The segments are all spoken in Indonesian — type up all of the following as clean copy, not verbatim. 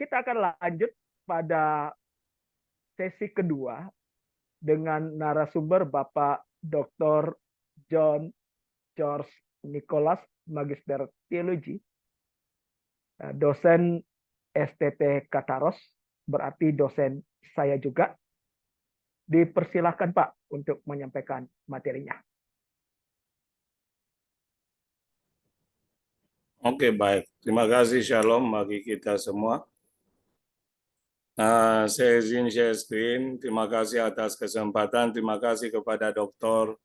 kita akan lanjut pada sesi kedua dengan narasumber Bapak Dr. John George Nicholas, Magister Teologi, dosen STT Kataros, berarti dosen saya juga. Dipersilahkan Pak untuk menyampaikan materinya. Oke, baik. Terima kasih, Shalom bagi kita semua. Saya izin share screen. Terima kasih atas kesempatan. Terima kasih kepada Dr.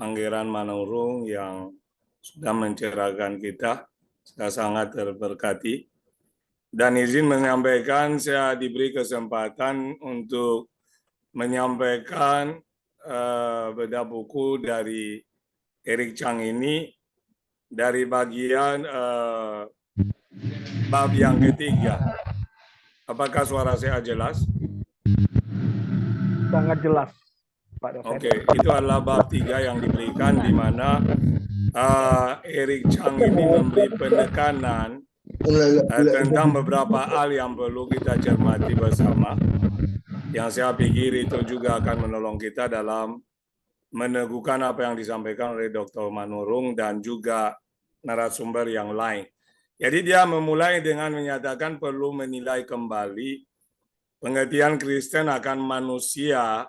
Pangeran Manurung yang sudah mencerahkan kita. Saya sangat terberkati. Dan izin menyampaikan, saya diberi kesempatan untuk menyampaikan bedah buku dari Eric Chang ini dari bagian bab yang ketiga. Apakah suara saya jelas? Sangat jelas, Pak dosen. Oke, itu adalah bab 3 yang diberikan di mana Eric Chang ini memberi penekanan tentang beberapa hal yang perlu kita cermati bersama. Yang saya pikir itu juga akan menolong kita dalam meneguhkan apa yang disampaikan oleh Dr. Manurung dan juga narasumber yang lain. Jadi dia memulai dengan menyatakan perlu menilai kembali pengertian Kristen akan manusia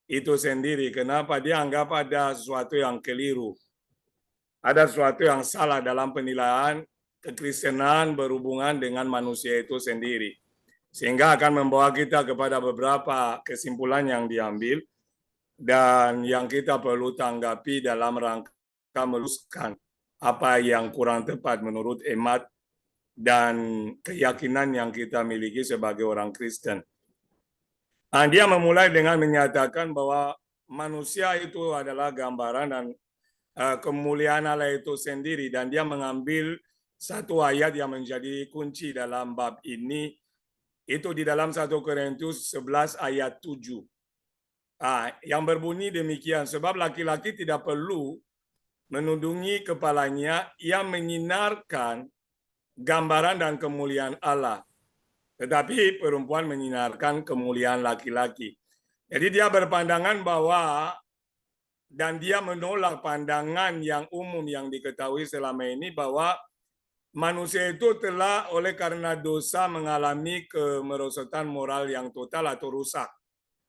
itu sendiri. Kenapa? Dia anggap ada sesuatu yang keliru. Ada sesuatu yang salah dalam penilaian kekristenan berhubungan dengan manusia itu sendiri. Sehingga akan membawa kita kepada beberapa kesimpulan yang diambil dan yang kita perlu tanggapi dalam rangka meluruskan apa yang kurang tepat menurut emat dan keyakinan yang kita miliki sebagai orang Kristen. Dia memulai dengan menyatakan bahwa manusia itu adalah gambaran dan kemuliaan Allah itu sendiri, dan dia mengambil satu ayat yang menjadi kunci dalam bab ini, itu di dalam 1 Korintus 11 ayat 7. Yang berbunyi demikian, sebab laki-laki tidak perlu menundungi kepalanya, ia menyinarkan gambaran dan kemuliaan Allah. Tetapi perempuan menyinarkan kemuliaan laki-laki. Jadi dia berpandangan bahwa, dan dia menolak pandangan yang umum yang diketahui selama ini bahwa manusia itu telah oleh karena dosa mengalami kemerosotan moral yang total atau rusak.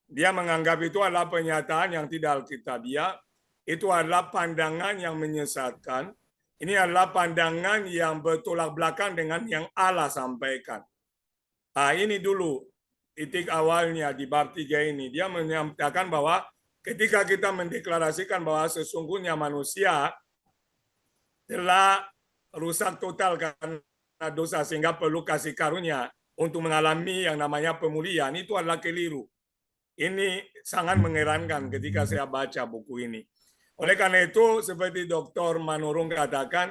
Dia menganggap itu adalah pernyataan yang tidak alkitabiah. Itu adalah pandangan yang menyesatkan. Ini adalah pandangan yang bertolak belakang dengan yang Allah sampaikan. Ini dulu titik awalnya di bab 3 ini. Dia menyatakan bahwa ketika kita mendeklarasikan bahwa sesungguhnya manusia telah rusak total karena dosa sehingga perlu kasih karunia untuk mengalami yang namanya pemulihan, itu adalah keliru. Ini sangat mengherankan ketika saya baca buku ini. Oleh karena itu, seperti Dr. Manurung katakan,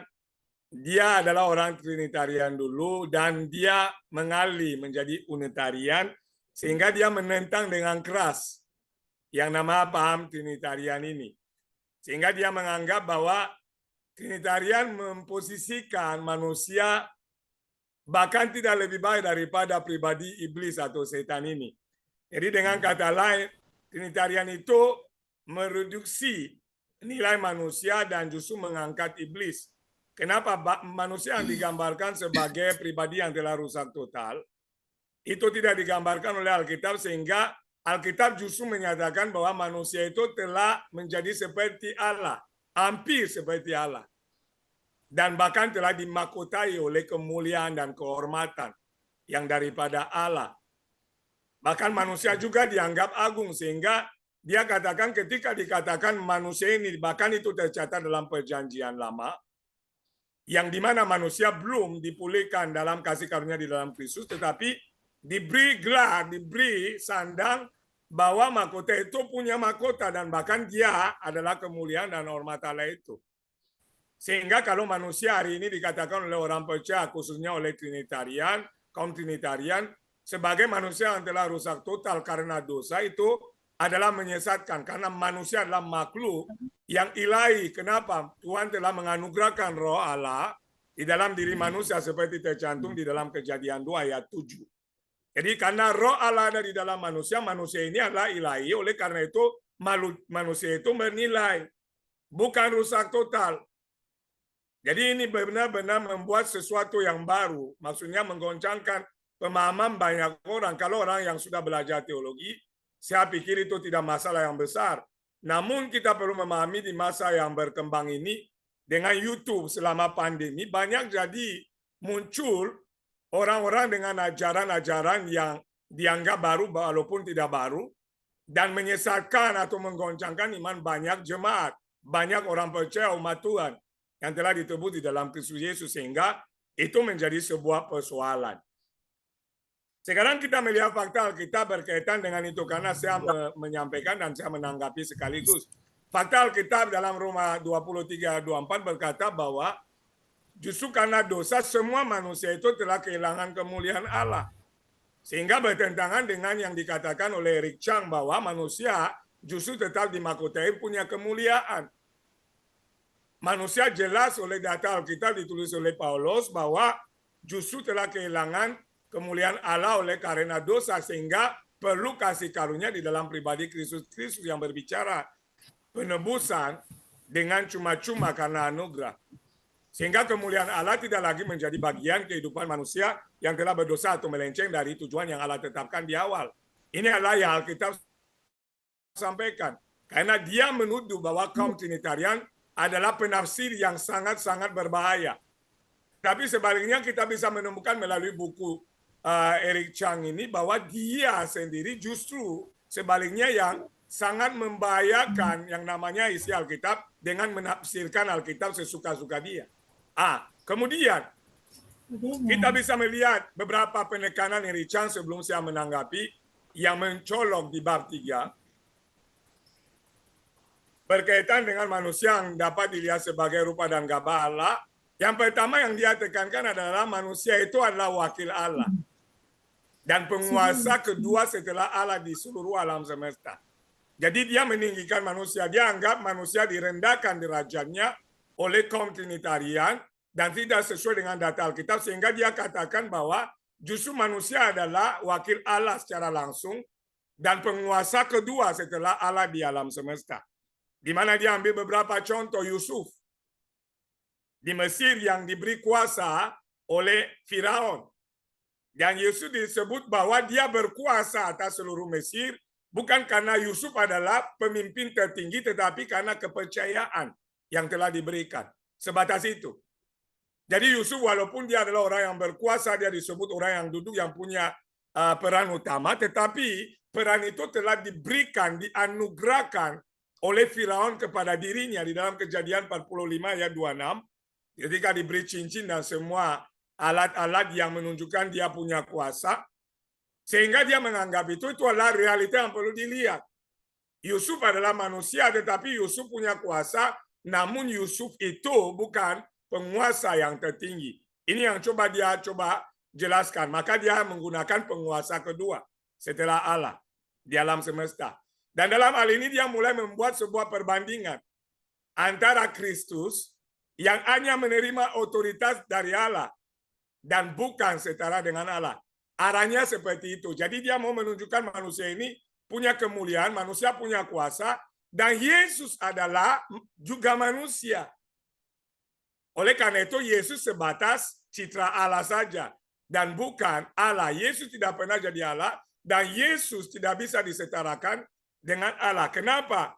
dia adalah orang Trinitarian dulu dan dia mengalih menjadi Unitarian sehingga dia menentang dengan keras yang nama paham Trinitarian ini. Sehingga dia menganggap bahwa Trinitarian memposisikan manusia bahkan tidak lebih baik daripada pribadi iblis atau setan ini. Jadi dengan kata lain, Trinitarian itu mereduksi nilai manusia dan justru mengangkat iblis. Kenapa manusia yang digambarkan sebagai pribadi yang telah rusak total, itu tidak digambarkan oleh Alkitab, sehingga Alkitab justru menyatakan bahwa manusia itu telah menjadi seperti Allah, hampir seperti Allah. Dan bahkan telah dimakotai oleh kemuliaan dan kehormatan yang daripada Allah. Bahkan manusia juga dianggap agung, sehingga dia katakan ketika dikatakan manusia ini, bahkan itu tercatat dalam perjanjian lama, yang dimana manusia belum dipulihkan dalam kasih karunia di dalam Kristus, tetapi diberi gelar, diberi sandang bahwa mahkota itu punya mahkota, dan bahkan dia adalah kemuliaan dan hormat Allah itu. Sehingga kalau manusia hari ini dikatakan oleh orang percaya, khususnya oleh Trinitarian, kaum Trinitarian, sebagai manusia yang telah rusak total karena dosa, itu adalah menyesatkan. Karena manusia adalah makhluk yang ilahi. Kenapa? Tuhan telah menganugerahkan roh Allah di dalam diri manusia seperti tercantum di dalam Kejadian 2 ayat 7. Jadi karena roh Allah ada di dalam manusia, manusia ini adalah ilahi, oleh karena itu manusia itu menilai, bukan rusak total. Jadi ini benar-benar membuat sesuatu yang baru, maksudnya menggoncangkan pemahaman banyak orang. Kalau orang yang sudah belajar teologi, saya pikir itu tidak masalah yang besar. Namun kita perlu memahami di masa yang berkembang ini, dengan YouTube selama pandemi, banyak jadi muncul orang-orang dengan ajaran-ajaran yang dianggap baru walaupun tidak baru, dan menyesatkan atau menggoncangkan iman banyak jemaat, banyak orang percaya umat Tuhan yang telah ditebus di dalam Kristus Yesus, sehingga itu menjadi sebuah persoalan. Sekarang kita melihat fakta Alkitab berkaitan dengan itu, karena saya menyampaikan dan saya menanggapi sekaligus. Fakta Alkitab dalam Roma 23:24 berkata bahwa justru karena dosa semua manusia itu telah kehilangan kemuliaan Allah. Sehingga bertentangan dengan yang dikatakan oleh Eric Chang bahwa manusia justru tetap dimahkotai punya kemuliaan. Manusia jelas oleh data Alkitab ditulis oleh Paulus bahwa justru telah kehilangan kemuliaan Allah oleh karena dosa, sehingga perlu kasih karunia di dalam pribadi Kristus yang berbicara penebusan dengan cuma-cuma karena anugerah. Sehingga kemuliaan Allah tidak lagi menjadi bagian kehidupan manusia yang telah berdosa atau melenceng dari tujuan yang Allah tetapkan di awal. Ini adalah yang Alkitab sampaikan. Karena dia menuduh bahwa kaum Trinitarian adalah penafsir yang sangat-sangat berbahaya. Tapi sebaliknya kita bisa menemukan melalui buku Eric Chang ini bahwa dia sendiri justru sebaliknya yang sangat membahayakan yang namanya isi Alkitab dengan menafsirkan Alkitab sesuka-suka dia. Kemudian kita bisa melihat beberapa penekanan Eric Chang sebelum saya menanggapi yang mencolok di bab 3 berkaitan dengan manusia yang dapat dilihat sebagai rupa dan gambar Allah. Yang pertama yang dia tekankan adalah manusia itu adalah wakil Allah dan penguasa kedua setelah Allah di seluruh alam semesta. Jadi dia meninggikan manusia. Dia anggap manusia direndahkan derajatnya oleh kaum Trinitarian dan tidak sesuai dengan data Alkitab, sehingga dia katakan bahwa justru manusia adalah wakil Allah secara langsung dan penguasa kedua setelah Allah di alam semesta. Di mana dia ambil beberapa contoh Yusuf di Mesir yang diberi kuasa oleh Firaun. Dan Yusuf disebut bahwa dia berkuasa atas seluruh Mesir, bukan karena Yusuf adalah pemimpin tertinggi, tetapi karena kepercayaan yang telah diberikan. Sebatas itu. Jadi Yusuf walaupun dia adalah orang yang berkuasa, dia disebut orang yang duduk yang punya peran utama, tetapi peran itu telah diberikan, dianugerahkan oleh Firaun kepada dirinya di dalam Kejadian 45 ayat 26, ketika diberi cincin dan semua alat-alat yang menunjukkan dia punya kuasa, sehingga dia menganggap itu adalah realita yang perlu dilihat. Yusuf adalah manusia, tetapi Yusuf punya kuasa, namun Yusuf itu bukan penguasa yang tertinggi. Ini yang dia coba jelaskan. Maka dia menggunakan penguasa kedua setelah Allah di alam semesta. Dan dalam hal ini dia mulai membuat sebuah perbandingan antara Kristus yang hanya menerima otoritas dari Allah dan bukan setara dengan Allah. Arahnya seperti itu. Jadi dia mau menunjukkan manusia ini punya kemuliaan, manusia punya kuasa, dan Yesus adalah juga manusia. Oleh karena itu Yesus sebatas citra Allah saja dan bukan Allah. Yesus tidak pernah jadi Allah dan Yesus tidak bisa disetarakan dengan Allah. Kenapa?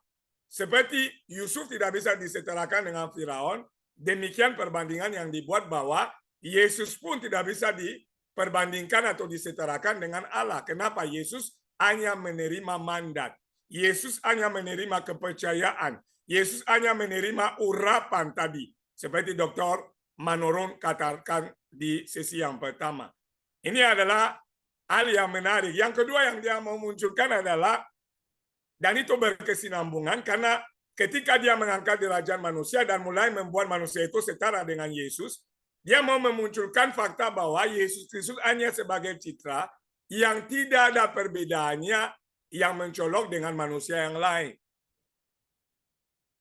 Seperti Yusuf tidak bisa disetarakan dengan Firaun, demikian perbandingan yang dibuat bahwa Yesus pun tidak bisa diperbandingkan atau disetarakan dengan Allah. Kenapa? Yesus hanya menerima mandat. Yesus hanya menerima kepercayaan. Yesus hanya menerima urapan tadi. Seperti Dr. Manoron katakan di sesi yang pertama. Ini adalah hal yang menarik. Yang kedua yang dia mau munculkan adalah, dan itu berkesinambungan, karena ketika dia mengangkat derajat manusia dan mulai membuat manusia itu setara dengan Yesus, dia mau memunculkan fakta bahwa Yesus Kristus hanya sebagai citra yang tidak ada perbedaannya yang mencolok dengan manusia yang lain.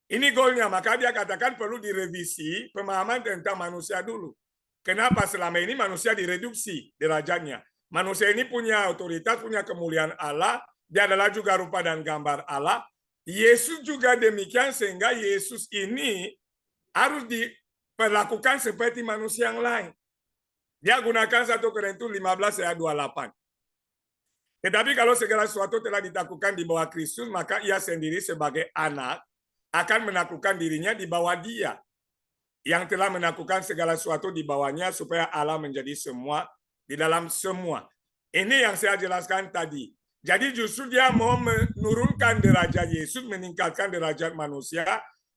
Ini goalnya, maka dia katakan perlu direvisi pemahaman tentang manusia dulu. Kenapa selama ini manusia direduksi derajatnya? Manusia ini punya otoritas, punya kemuliaan Allah, dia adalah juga rupa dan gambar Allah. Yesus juga demikian, sehingga Yesus ini harus diperlakukan seperti manusia yang lain. Dia gunakan 1 Korintus 15 ayat 28. Tetapi kalau segala sesuatu telah ditaklukkan di bawah Kristus, maka ia sendiri sebagai anak akan menaklukkan dirinya di bawah Dia yang telah menaklukkan segala sesuatu di bawahnya, supaya Allah menjadi semua di dalam semua. Ini yang saya jelaskan tadi. Jadi justru dia mau menurunkan derajat Yesus, meningkatkan derajat manusia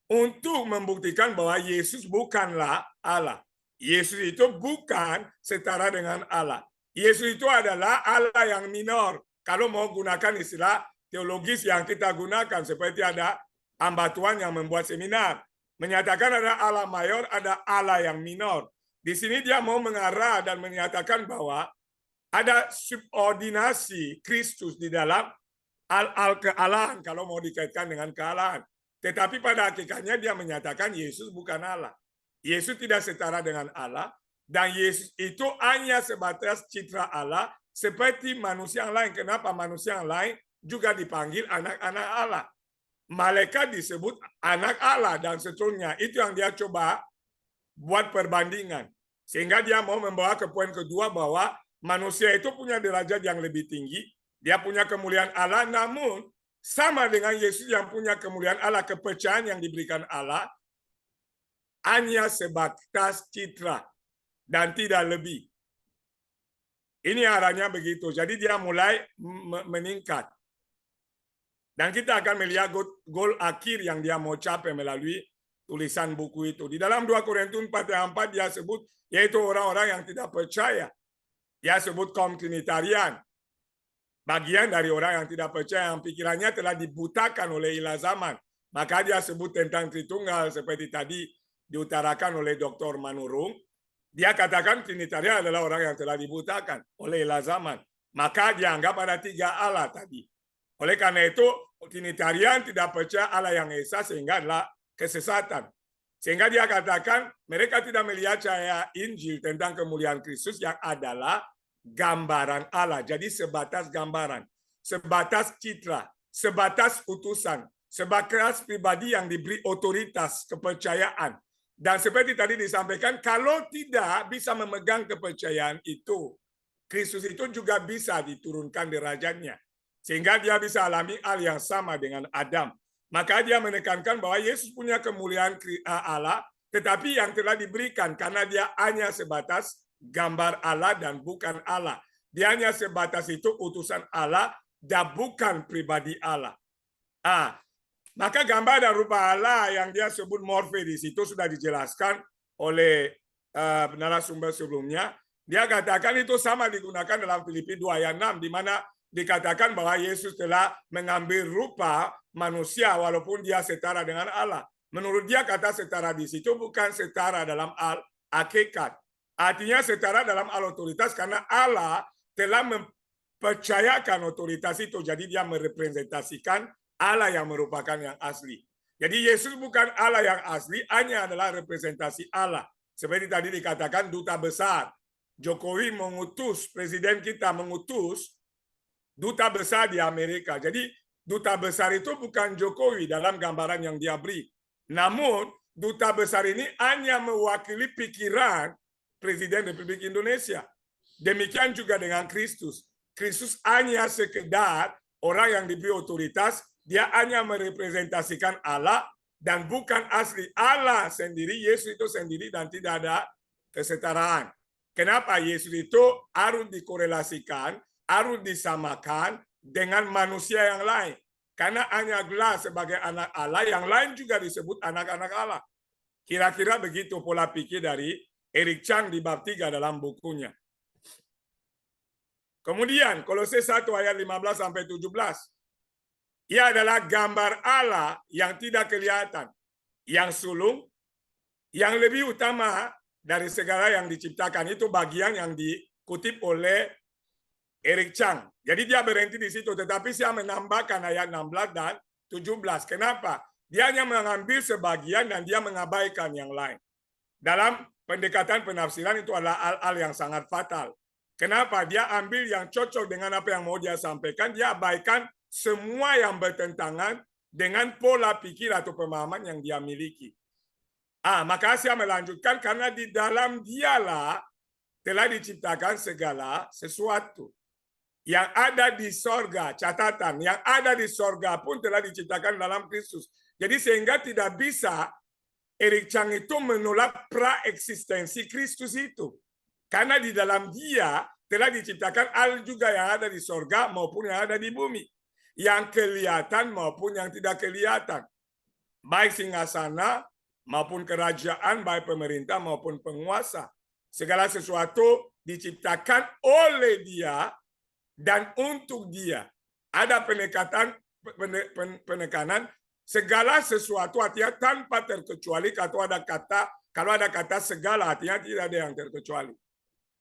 untuk membuktikan bahwa Yesus bukanlah Allah. Yesus itu bukan setara dengan Allah. Yesus itu adalah Allah yang minor. Kalau mau gunakan istilah teologis yang kita gunakan, seperti ada hamba Tuhan yang membuat seminar, menyatakan ada Allah mayor, ada Allah yang minor. Di sini dia mau mengarah dan menyatakan bahwa ada subordinasi Kristus di dalam kealahan, kalau mau dikaitkan dengan kealahan. Tetapi pada hakikatnya dia menyatakan Yesus bukan Allah. Yesus tidak setara dengan Allah, dan Yesus itu hanya sebatas citra Allah seperti manusia yang lain. Kenapa manusia yang lain juga dipanggil anak-anak Allah? Malaikat disebut anak Allah dan seterusnya. Itu yang dia coba buat perbandingan. Sehingga dia mau membawa ke poin kedua bahwa manusia itu punya derajat yang lebih tinggi. Dia punya kemuliaan Allah, namun sama dengan Yesus yang punya kemuliaan Allah, kepercayaan yang diberikan Allah hanya sebatas citra dan tidak lebih. Ini arahnya begitu. Jadi dia mulai meningkat. Dan kita akan melihat gol akhir yang dia mau capai melalui tulisan buku itu. Di dalam 2 Korintus 4 ayat 4 dia sebut, yaitu orang-orang yang tidak percaya. Dia sebut kaum Trinitarian. Bagian dari orang yang tidak percaya, yang pikirannya telah dibutakan oleh ilah zaman. Maka dia sebut tentang Tritunggal, seperti tadi diutarakan oleh Dr. Manurung. Dia katakan Trinitarian adalah orang yang telah dibutakan oleh ilah zaman. Maka dianggap ada 3 Allah tadi. Oleh karena itu, Trinitarian tidak percaya Allah yang Esa, sehingga adalah kesesatan. Sehingga dia katakan, mereka tidak melihat cahaya Injil tentang kemuliaan Kristus yang adalah gambaran Allah. Jadi sebatas gambaran, sebatas citra, sebatas utusan, sebatas pribadi yang diberi otoritas, kepercayaan. Dan seperti tadi disampaikan, kalau tidak bisa memegang kepercayaan itu, Kristus itu juga bisa diturunkan derajatnya. Sehingga dia bisa alami hal yang sama dengan Adam. Maka dia menekankan bahwa Yesus punya kemuliaan Allah, tetapi yang telah diberikan karena dia hanya sebatas gambar Allah dan bukan Allah. Dia hanya sebatas itu utusan Allah dan bukan pribadi Allah. Maka gambar dan rupa Allah yang dia sebut morfe di situ sudah dijelaskan oleh narasumber sebelumnya. Dia katakan itu sama digunakan dalam Filipi 2 ayat 6, di mana dikatakan bahwa Yesus telah mengambil rupa manusia walaupun dia setara dengan Allah. Menurut dia kata setara di situ bukan setara dalam hakikat. Artinya setara dalam otoritas karena Allah telah mempercayakan otoritas itu. Jadi dia merepresentasikan Allah yang merupakan yang asli. Jadi Yesus bukan Allah yang asli, hanya adalah representasi Allah. Seperti tadi dikatakan duta besar. Jokowi mengutus, presiden kita mengutus duta besar di Amerika. Jadi duta besar itu bukan Jokowi dalam gambaran yang dia beri. Namun duta besar ini hanya mewakili pikiran Presiden Republik Indonesia. Demikian juga dengan Kristus. Kristus hanya sekedar orang yang diberi otoritas, dia hanya merepresentasikan Allah dan bukan asli Allah sendiri, Yesus itu sendiri, dan tidak ada kesetaraan. Kenapa Yesus itu harus dikorelasikan, harus disamakan dengan manusia yang lain? Karena hanya gelar sebagai anak Allah, yang lain juga disebut anak-anak Allah. Kira-kira begitu pola pikir dari Eric Chang di bab 3 dalam bukunya. Kemudian Kolose 1 ayat 15 sampai 17. Ia adalah gambar Allah yang tidak kelihatan, yang sulung, yang lebih utama dari segala yang diciptakan. Itu bagian yang dikutip oleh Eric Chang. Jadi dia berhenti di situ, tetapi saya menambahkan ayat 16 dan 17. Kenapa? Dia hanya mengambil sebagian dan dia mengabaikan yang lain. Dalam pendekatan penafsiran itu adalah hal-hal yang sangat fatal. Kenapa? Dia ambil yang cocok dengan apa yang mau dia sampaikan, dia abaikan semua yang bertentangan dengan pola pikir atau pemahaman yang dia miliki. Maka saya melanjutkan karena di dalam dialah telah diciptakan segala sesuatu. Yang ada di sorga, catatan, yang ada di sorga pun telah diciptakan dalam Kristus. Jadi sehingga tidak bisa Eric Chang itu menolak praeksistensi Kristus itu. Karena di dalam dia telah diciptakan hal juga yang ada di sorga maupun yang ada di bumi. Yang kelihatan maupun yang tidak kelihatan. Baik singgasana maupun kerajaan, baik pemerintah maupun penguasa. Segala sesuatu diciptakan oleh dia dan untuk dia. Ada penekanan segala sesuatu artinya tanpa terkecuali. Kalau ada kata segala artinya tidak ada yang terkecuali.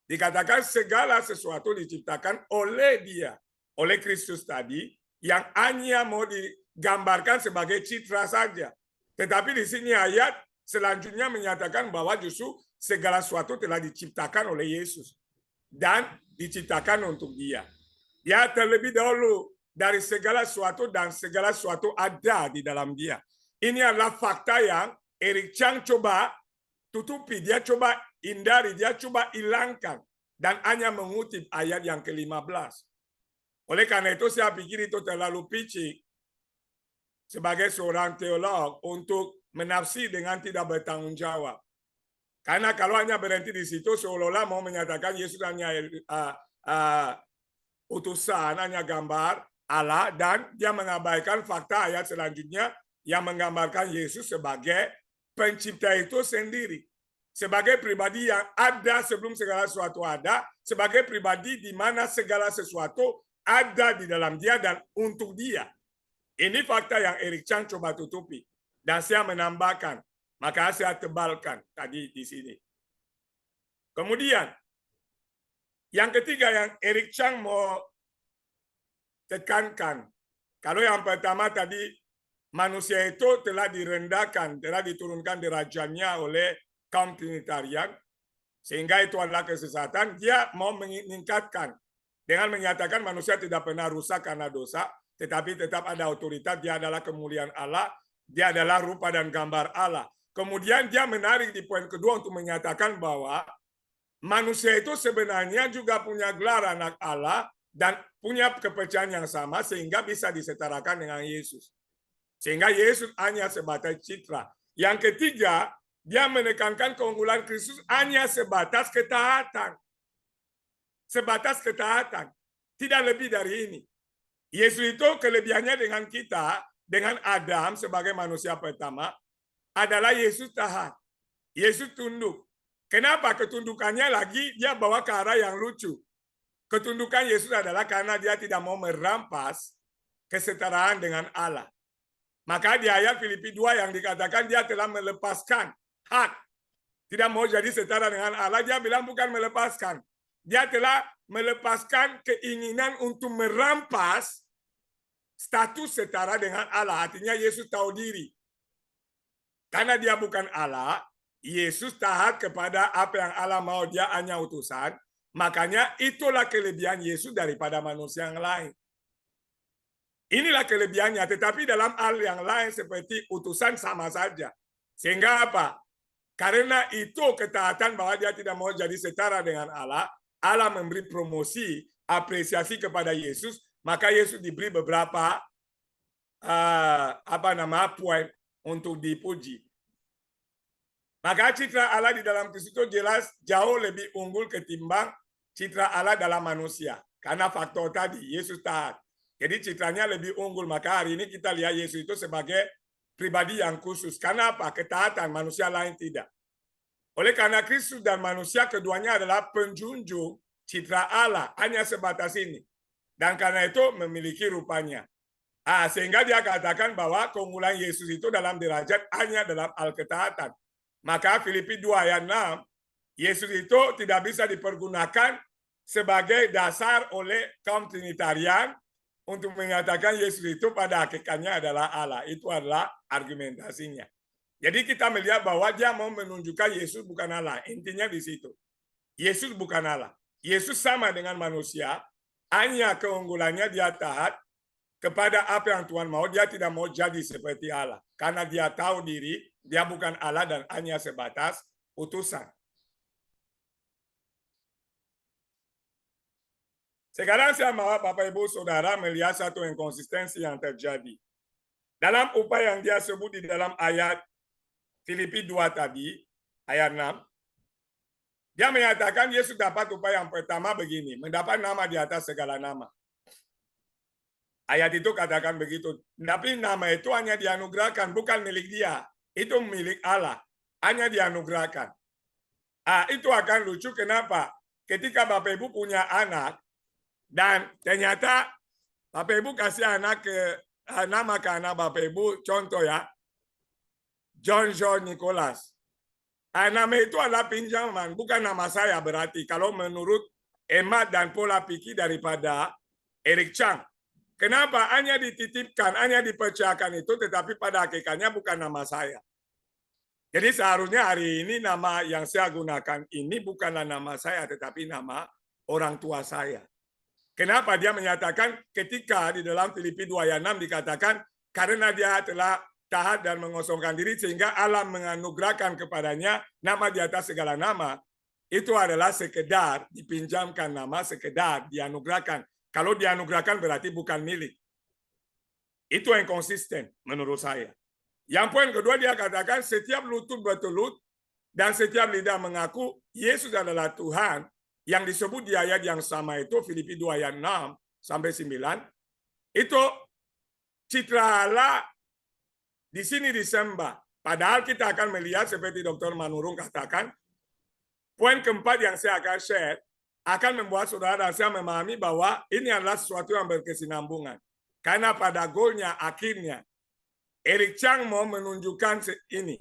Dikatakan segala sesuatu diciptakan oleh dia, oleh Kristus tadi, yang hanya mau digambarkan sebagai citra saja. Tetapi di sini ayat selanjutnya menyatakan bahwa justru segala sesuatu telah diciptakan oleh Yesus dan diciptakan untuk dia. Dia terlebih dahulu dari segala sesuatu dan segala sesuatu ada di dalam dia. Ini adalah fakta yang Eric Chang coba tutupi, dia coba hindari, dia coba hilangkan dan hanya mengutip ayat yang ke-15. Oleh karena itu saya pikir itu terlalu picik sebagai seorang teolog untuk menafsir dengan tidak bertanggung jawab. Karena kalau hanya berhenti di situ seolah-olah mau menyatakan Yesus hanya utusan, hanya gambar Allah, dan dia mengabaikan fakta ayat selanjutnya yang menggambarkan Yesus sebagai pencipta itu sendiri. Sebagai pribadi yang ada sebelum segala sesuatu ada, sebagai pribadi di mana segala sesuatu ada di dalam dia dan untuk dia. Ini fakta yang Eric Chang coba tutupi. Dan saya menambahkan, maka saya tebalkan tadi di sini. Kemudian, yang ketiga yang Eric Chang mau tekankan, kalau yang pertama tadi manusia itu telah direndahkan, telah diturunkan derajatnya oleh kaum Trinitarian, sehingga itu adalah kesesatan. Dia mau meningkatkan dengan menyatakan manusia tidak pernah rusak karena dosa, tetapi tetap ada otoritas, dia adalah kemuliaan Allah, dia adalah rupa dan gambar Allah. Kemudian dia menarik di poin kedua untuk menyatakan bahwa manusia itu sebenarnya juga punya gelar anak Allah dan punya kepercayaan yang sama sehingga bisa disetarakan dengan Yesus. Sehingga Yesus hanya sebatas citra. Yang ketiga, dia menekankan keunggulan Kristus hanya sebatas ketaatan. Sebatas ketaatan. Tidak lebih dari ini. Yesus itu kelebihannya dengan kita, dengan Adam sebagai manusia pertama, adalah Yesus taat. Yesus tunduk. Kenapa ketundukannya lagi dia bawa ke arah yang lucu? Ketundukan Yesus adalah karena dia tidak mau merampas kesetaraan dengan Allah. Maka di ayat Filipi 2 yang dikatakan dia telah melepaskan hak. Tidak mau jadi setara dengan Allah, dia bilang bukan melepaskan. Dia telah melepaskan keinginan untuk merampas status setara dengan Allah. Artinya Yesus tahu diri. Karena dia bukan Allah, Yesus taat kepada apa yang Allah mau, dia hanya utusan. Makanya itulah kelebihan Yesus daripada manusia yang lain. Inilah kelebihannya, tetapi dalam hal yang lain seperti utusan sama saja. Sehingga apa? Karena itu ketaatan bahwa dia tidak mau jadi setara dengan Allah, Allah memberi promosi, apresiasi kepada Yesus, maka Yesus diberi beberapa poin untuk dipuji. Maka citra Allah di dalam Kristus itu jelas jauh lebih unggul ketimbang citra Allah dalam manusia. Karena faktor tadi, Yesus taat. Jadi citranya lebih unggul. Maka hari ini kita lihat Yesus itu sebagai pribadi yang khusus. Karena apa? Ketaatan, manusia lain tidak. Oleh karena Kristus dan manusia keduanya adalah penjunjung citra Allah. Hanya sebatas ini. Dan karena itu memiliki rupanya. Sehingga dia katakan bahwa keunggulan Yesus itu dalam derajat hanya dalam hal ketaatan. Maka Filipi 2 ayat 6, Yesus itu tidak bisa dipergunakan sebagai dasar oleh kaum Trinitarian untuk menyatakan Yesus itu pada hakikatnya adalah Allah. Itu adalah argumentasinya. Jadi kita melihat bahwa dia mau menunjukkan Yesus bukan Allah. Intinya di situ. Yesus bukan Allah. Yesus sama dengan manusia. Hanya keunggulannya dia taat kepada apa yang Tuhan mau. Dia tidak mau jadi seperti Allah. Karena dia tahu diri, dia bukan Allah dan hanya sebatas utusan. Sekarang saya mau Bapak Ibu Saudara melihat satu inkonsistensi yang terjadi. Dalam upaya yang dia sebut di dalam ayat Filipi 2 tadi, ayat 6, dia menyatakan Yesus dapat upaya yang pertama begini, mendapat nama di atas segala nama. Ayat itu katakan begitu, tapi nama itu hanya dianugerahkan, bukan milik dia. Itu milik Allah, hanya dianugerahkan. Itu akan lucu, kenapa? Ketika Bapak Ibu punya anak, dan ternyata Bapak Ibu kasih anak nama ke anak Bapak Ibu, contoh ya, John Nicholas. Nama itu adalah pinjaman, bukan nama saya berarti. Kalau menurut emat dan pola pikir daripada Eric Chang. Kenapa? Hanya dititipkan, hanya dipercayakan itu, tetapi pada hakikatnya bukan nama saya. Jadi seharusnya hari ini nama yang saya gunakan ini bukanlah nama saya, tetapi nama orang tua saya. Kenapa dia menyatakan ketika di dalam Filipi 2 ayat 6 dikatakan karena dia telah taat dan mengosongkan diri sehingga Allah menganugerahkan kepadanya nama di atas segala nama. Itu adalah sekedar dipinjamkan nama, sekedar dianugerahkan. Kalau dianugerahkan berarti bukan milik. Itu yang konsisten menurut saya. Yang poin kedua dia katakan setiap lutut bertelut dan setiap lidah mengaku Yesus adalah Tuhan. Yang disebut di ayat yang sama itu, Filipi 2 ayat 6 sampai 9, itu citra Allah di sini disembah. Padahal kita akan melihat seperti Dr. Manurung katakan, poin keempat yang saya akan share akan membuat saudara dan saya memahami bahwa ini adalah sesuatu yang berkesinambungan. Karena pada goalnya, akhirnya, Eric Chang mau menunjukkan ini,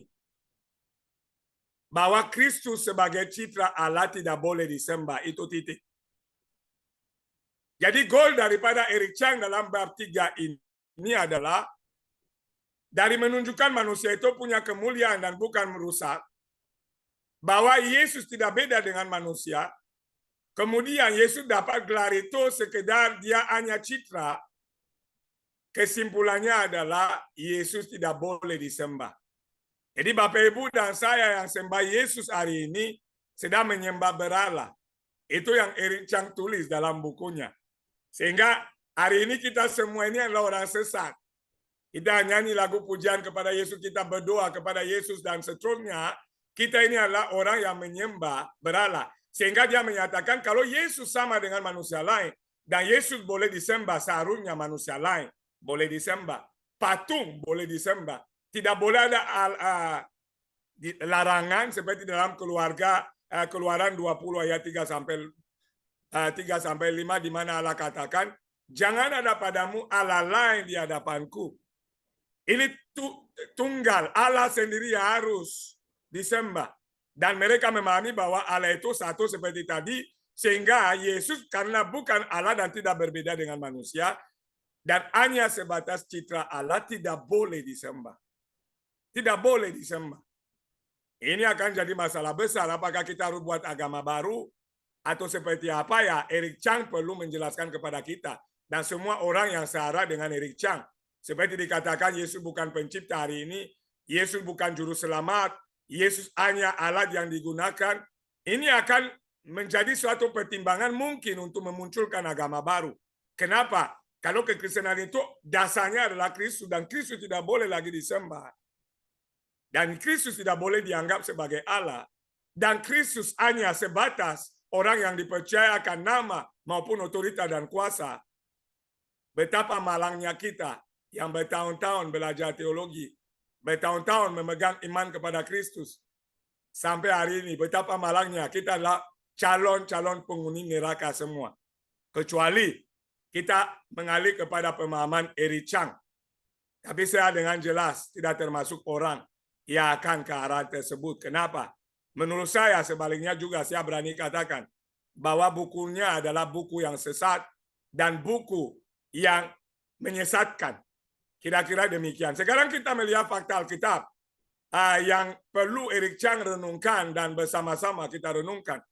bahwa Kristus sebagai citra Allah tidak boleh disembah, itu titik. Jadi goal daripada Eric Chang dalam bab 3 ini adalah dari menunjukkan manusia itu punya kemuliaan dan bukan merusak, bahwa Yesus tidak beda dengan manusia, kemudian Yesus dapat gelar itu sekedar dia hanya citra, kesimpulannya adalah Yesus tidak boleh disembah. Jadi Bapak Ibu dan saya yang sembah Yesus hari ini sedang menyembah berhala. Itu yang Eric Chang tulis dalam bukunya. Sehingga hari ini kita semua ini adalah orang sesat. Kita nyanyi lagu pujian kepada Yesus, kita berdoa kepada Yesus dan seterusnya. Kita ini adalah orang yang menyembah berhala. Sehingga dia menyatakan kalau Yesus sama dengan manusia lain dan Yesus boleh disembah, seharusnya manusia lain boleh disembah. Patung boleh disembah. Tidak boleh ada larangan seperti dalam Keluaran 20 ayat 3 sampai 5 di mana Allah katakan, jangan ada padamu Allah lain di hadapanku. Ini tunggal, Allah sendiri harus disembah. Dan mereka memahami bahwa Allah itu satu seperti tadi, sehingga Yesus karena bukan Allah dan tidak berbeda dengan manusia, dan hanya sebatas citra Allah tidak boleh disembah. Tidak boleh disembah. Ini akan jadi masalah besar. Apakah kita harus buat agama baru atau seperti apa ya? Eric Chang perlu menjelaskan kepada kita dan semua orang yang searah dengan Eric Chang. Seperti dikatakan Yesus bukan pencipta hari ini, Yesus bukan juru selamat, Yesus hanya alat yang digunakan. Ini akan menjadi suatu pertimbangan mungkin untuk memunculkan agama baru. Kenapa? Kalau kekristenan itu dasarnya adalah Kristus dan Kristus tidak boleh lagi disembah. Dan Kristus tidak boleh dianggap sebagai Allah. Dan Kristus hanya sebatas orang yang dipercayakan nama maupun otoritas dan kuasa. Betapa malangnya kita yang bertahun-tahun belajar teologi, bertahun-tahun memegang iman kepada Kristus. Sampai hari ini, betapa malangnya kita adalah calon-calon penghuni neraka semua. Kecuali kita mengalih kepada pemahaman Eric Chang. Tapi saya dengan jelas tidak termasuk orang yang akan ke arah tersebut. Kenapa? Menurut saya sebaliknya juga saya berani katakan bahwa bukunya adalah buku yang sesat dan buku yang menyesatkan. Kira-kira demikian. Sekarang kita melihat fakta Alkitab. yang perlu Eric Chang renungkan dan bersama-sama kita renungkan.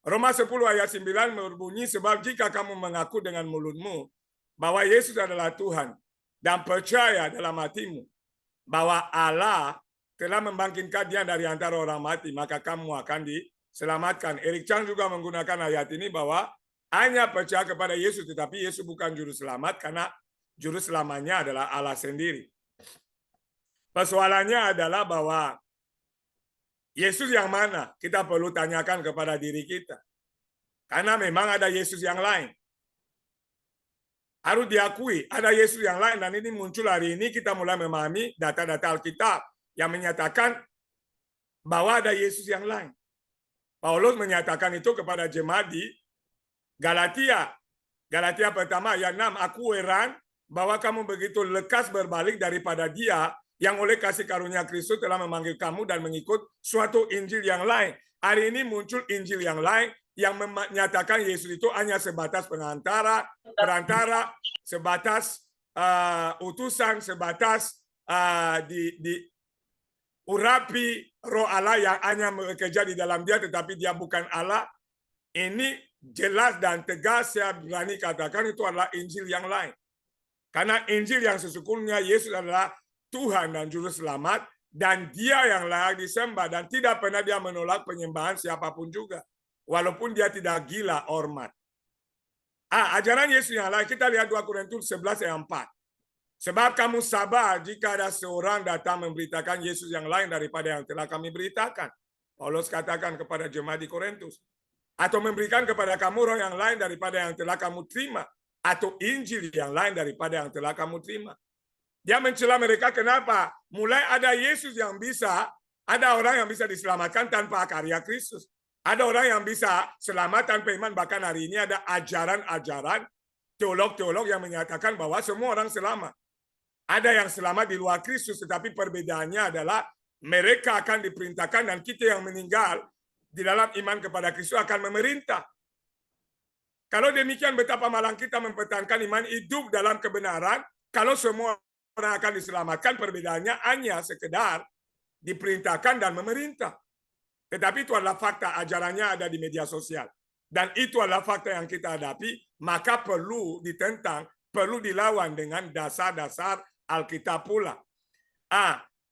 Roma 10 ayat 9 berbunyi, sebab jika kamu mengaku dengan mulutmu bahwa Yesus adalah Tuhan dan percaya dalam hatimu bahwa Allah telah membangkitkan dia dari antara orang mati, maka kamu akan diselamatkan. Eric Chang juga menggunakan ayat ini bahwa hanya percaya kepada Yesus, tetapi Yesus bukan juru selamat karena juru selamatnya adalah Allah sendiri. Persoalannya adalah bahwa Yesus yang mana? Kita perlu tanyakan kepada diri kita. Karena memang ada Yesus yang lain. Harus diakui, ada Yesus yang lain. Dan ini muncul hari ini, kita mulai memahami data-data Alkitab yang menyatakan bahwa ada Yesus yang lain. Paulus menyatakan itu kepada jemaat di Galatia. Galatia pertama ayat 6, aku heran bahwa kamu begitu lekas berbalik daripada dia yang oleh kasih karunia Kristus telah memanggil kamu dan mengikut suatu Injil yang lain. Hari ini muncul Injil yang lain yang menyatakan Yesus itu hanya sebatas perantara, sebatas utusan, sebatas urapi roh Allah yang hanya bekerja di dalam dia, tetapi dia bukan Allah. Ini jelas dan tegas saya berani katakan itu adalah Injil yang lain. Karena Injil yang sesungguhnya Yesus adalah Tuhan dan Juru Selamat, dan dia yang layak disembah, dan tidak pernah dia menolak penyembahan siapapun juga, walaupun dia tidak gila hormat. Ajaran Yesus yang lain, kita lihat 2 Korintus 11 ayat 4. Sebab kamu sabar jika ada seorang datang memberitakan Yesus yang lain daripada yang telah kami beritakan. Paulus katakan kepada jemaat di Korintus. Atau memberikan kepada kamu roh yang lain daripada yang telah kamu terima. Atau Injil yang lain daripada yang telah kamu terima. Dia mencela mereka, kenapa? Mulai ada Yesus yang bisa, ada orang yang bisa diselamatkan tanpa karya Kristus. Ada orang yang bisa selamat tanpa iman, bahkan hari ini ada ajaran-ajaran teolog-teolog yang menyatakan bahwa semua orang selamat. Ada yang selamat di luar Kristus, tetapi perbedaannya adalah mereka akan diperintahkan dan kita yang meninggal di dalam iman kepada Kristus akan memerintah. Kalau demikian, betapa malang kita mempertahankan iman hidup dalam kebenaran, kalau semua orang akan diselamatkan, perbedaannya hanya sekedar diperintahkan dan memerintah. Tetapi itu adalah fakta, ajarannya ada di media sosial. Dan itu adalah fakta yang kita hadapi, maka perlu ditentang, perlu dilawan dengan dasar-dasar Alkitab pula.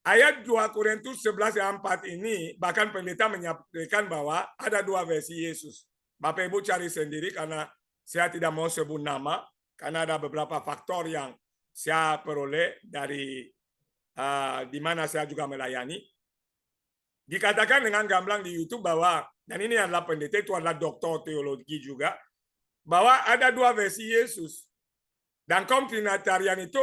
Ayat 2 Korintus 11 ayat 4 ini, bahkan pendeta menyampaikan bahwa ada 2 versi Yesus. Bapak Ibu cari sendiri karena saya tidak mau sebut nama, karena ada beberapa faktor yang saya peroleh dari di mana saya juga melayani. Dikatakan dengan gamblang di YouTube bahwa, dan ini adalah pendeta, itu adalah doktor teologi juga, bahwa ada 2 versi Yesus. Dan kaum Trinitarian itu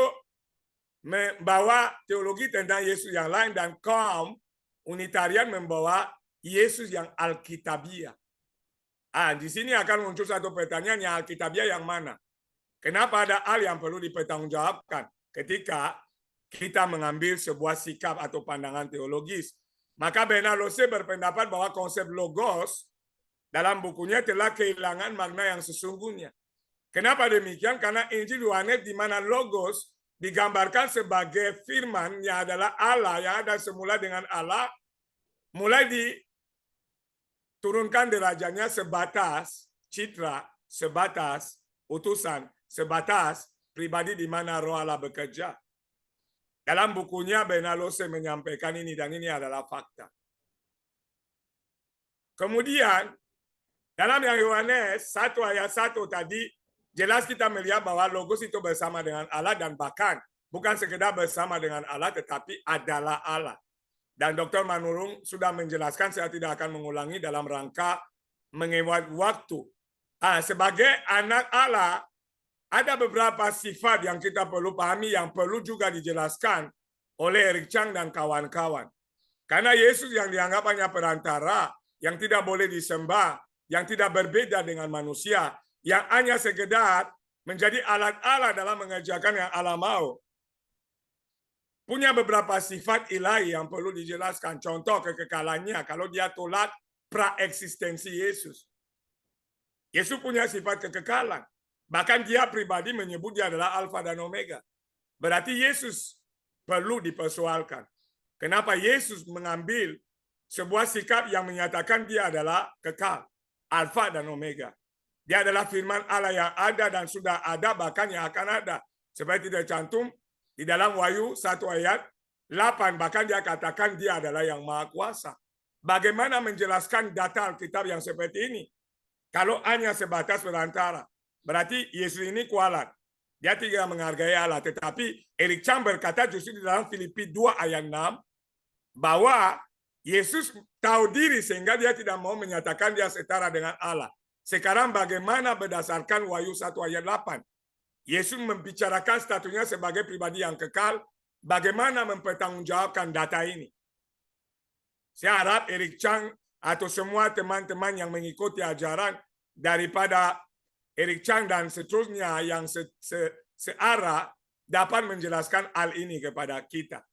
membawa teologi tentang Yesus yang lain, dan kaum Unitarian membawa Yesus yang Alkitabiah. Di sini akan muncul satu pertanyaan, yang Alkitabiah yang mana? Kenapa ada hal yang perlu dipertanggungjawabkan ketika kita mengambil sebuah sikap atau pandangan teologis? Maka Bernard Lose berpendapat bahwa konsep logos dalam bukunya telah kehilangan makna yang sesungguhnya. Kenapa demikian? Karena Injil Yohanes di mana logos digambarkan sebagai firman yang adalah Allah, yang ada semula dengan Allah, mulai diturunkan derajatnya sebatas citra, sebatas utusan, sebatas pribadi di mana roh Allah bekerja. Dalam bukunya Bernard Lose menyampaikan ini, dan ini adalah fakta. Kemudian dalam yang Yohanes 1 ayat 1 tadi jelas kita melihat bahwa logos itu bersama dengan Allah, dan bahkan bukan sekedar bersama dengan Allah tetapi adalah Allah. Dan Dr. Manurung sudah menjelaskan, saya tidak akan mengulangi dalam rangka menghemat waktu. Sebagai anak Allah, ada beberapa sifat yang kita perlu pahami, yang perlu juga dijelaskan oleh Eric Chang dan kawan-kawan. Karena Yesus yang dianggap hanya perantara, yang tidak boleh disembah, yang tidak berbeda dengan manusia, yang hanya sekedar menjadi alat Allah dalam mengerjakan yang Allah mau, punya beberapa sifat ilahi yang perlu dijelaskan. Contoh kekekalannya, kalau dia tolak praeksistensi Yesus. Yesus punya sifat kekekalan. Bahkan dia pribadi menyebut dia adalah Alfa dan Omega. Berarti Yesus perlu dipersoalkan. Kenapa Yesus mengambil sebuah sikap yang menyatakan dia adalah kekal, Alfa dan Omega. Dia adalah firman Allah yang ada dan sudah ada, bahkan yang akan ada. Seperti tidak cantum di dalam Wahyu 1 ayat 8, bahkan dia katakan dia adalah yang maha kuasa. Bagaimana menjelaskan data Alkitab yang seperti ini? Kalau hanya sebatas perantara, berarti Yesus ini kualat. Dia tidak menghargai Allah. Tetapi Eric Chang berkata justru di dalam Filipi 2 ayat 6, bahwa Yesus tahu diri sehingga dia tidak mau menyatakan dia setara dengan Allah. Sekarang bagaimana berdasarkan Wahyu 1 ayat 8? Yesus membicarakan statusnya sebagai pribadi yang kekal. Bagaimana mempertanggungjawabkan data ini? Saya harap Eric Chang atau semua teman-teman yang mengikuti ajaran daripada Eric Chang dan seterusnya yang searah dapat menjelaskan hal ini kepada kita.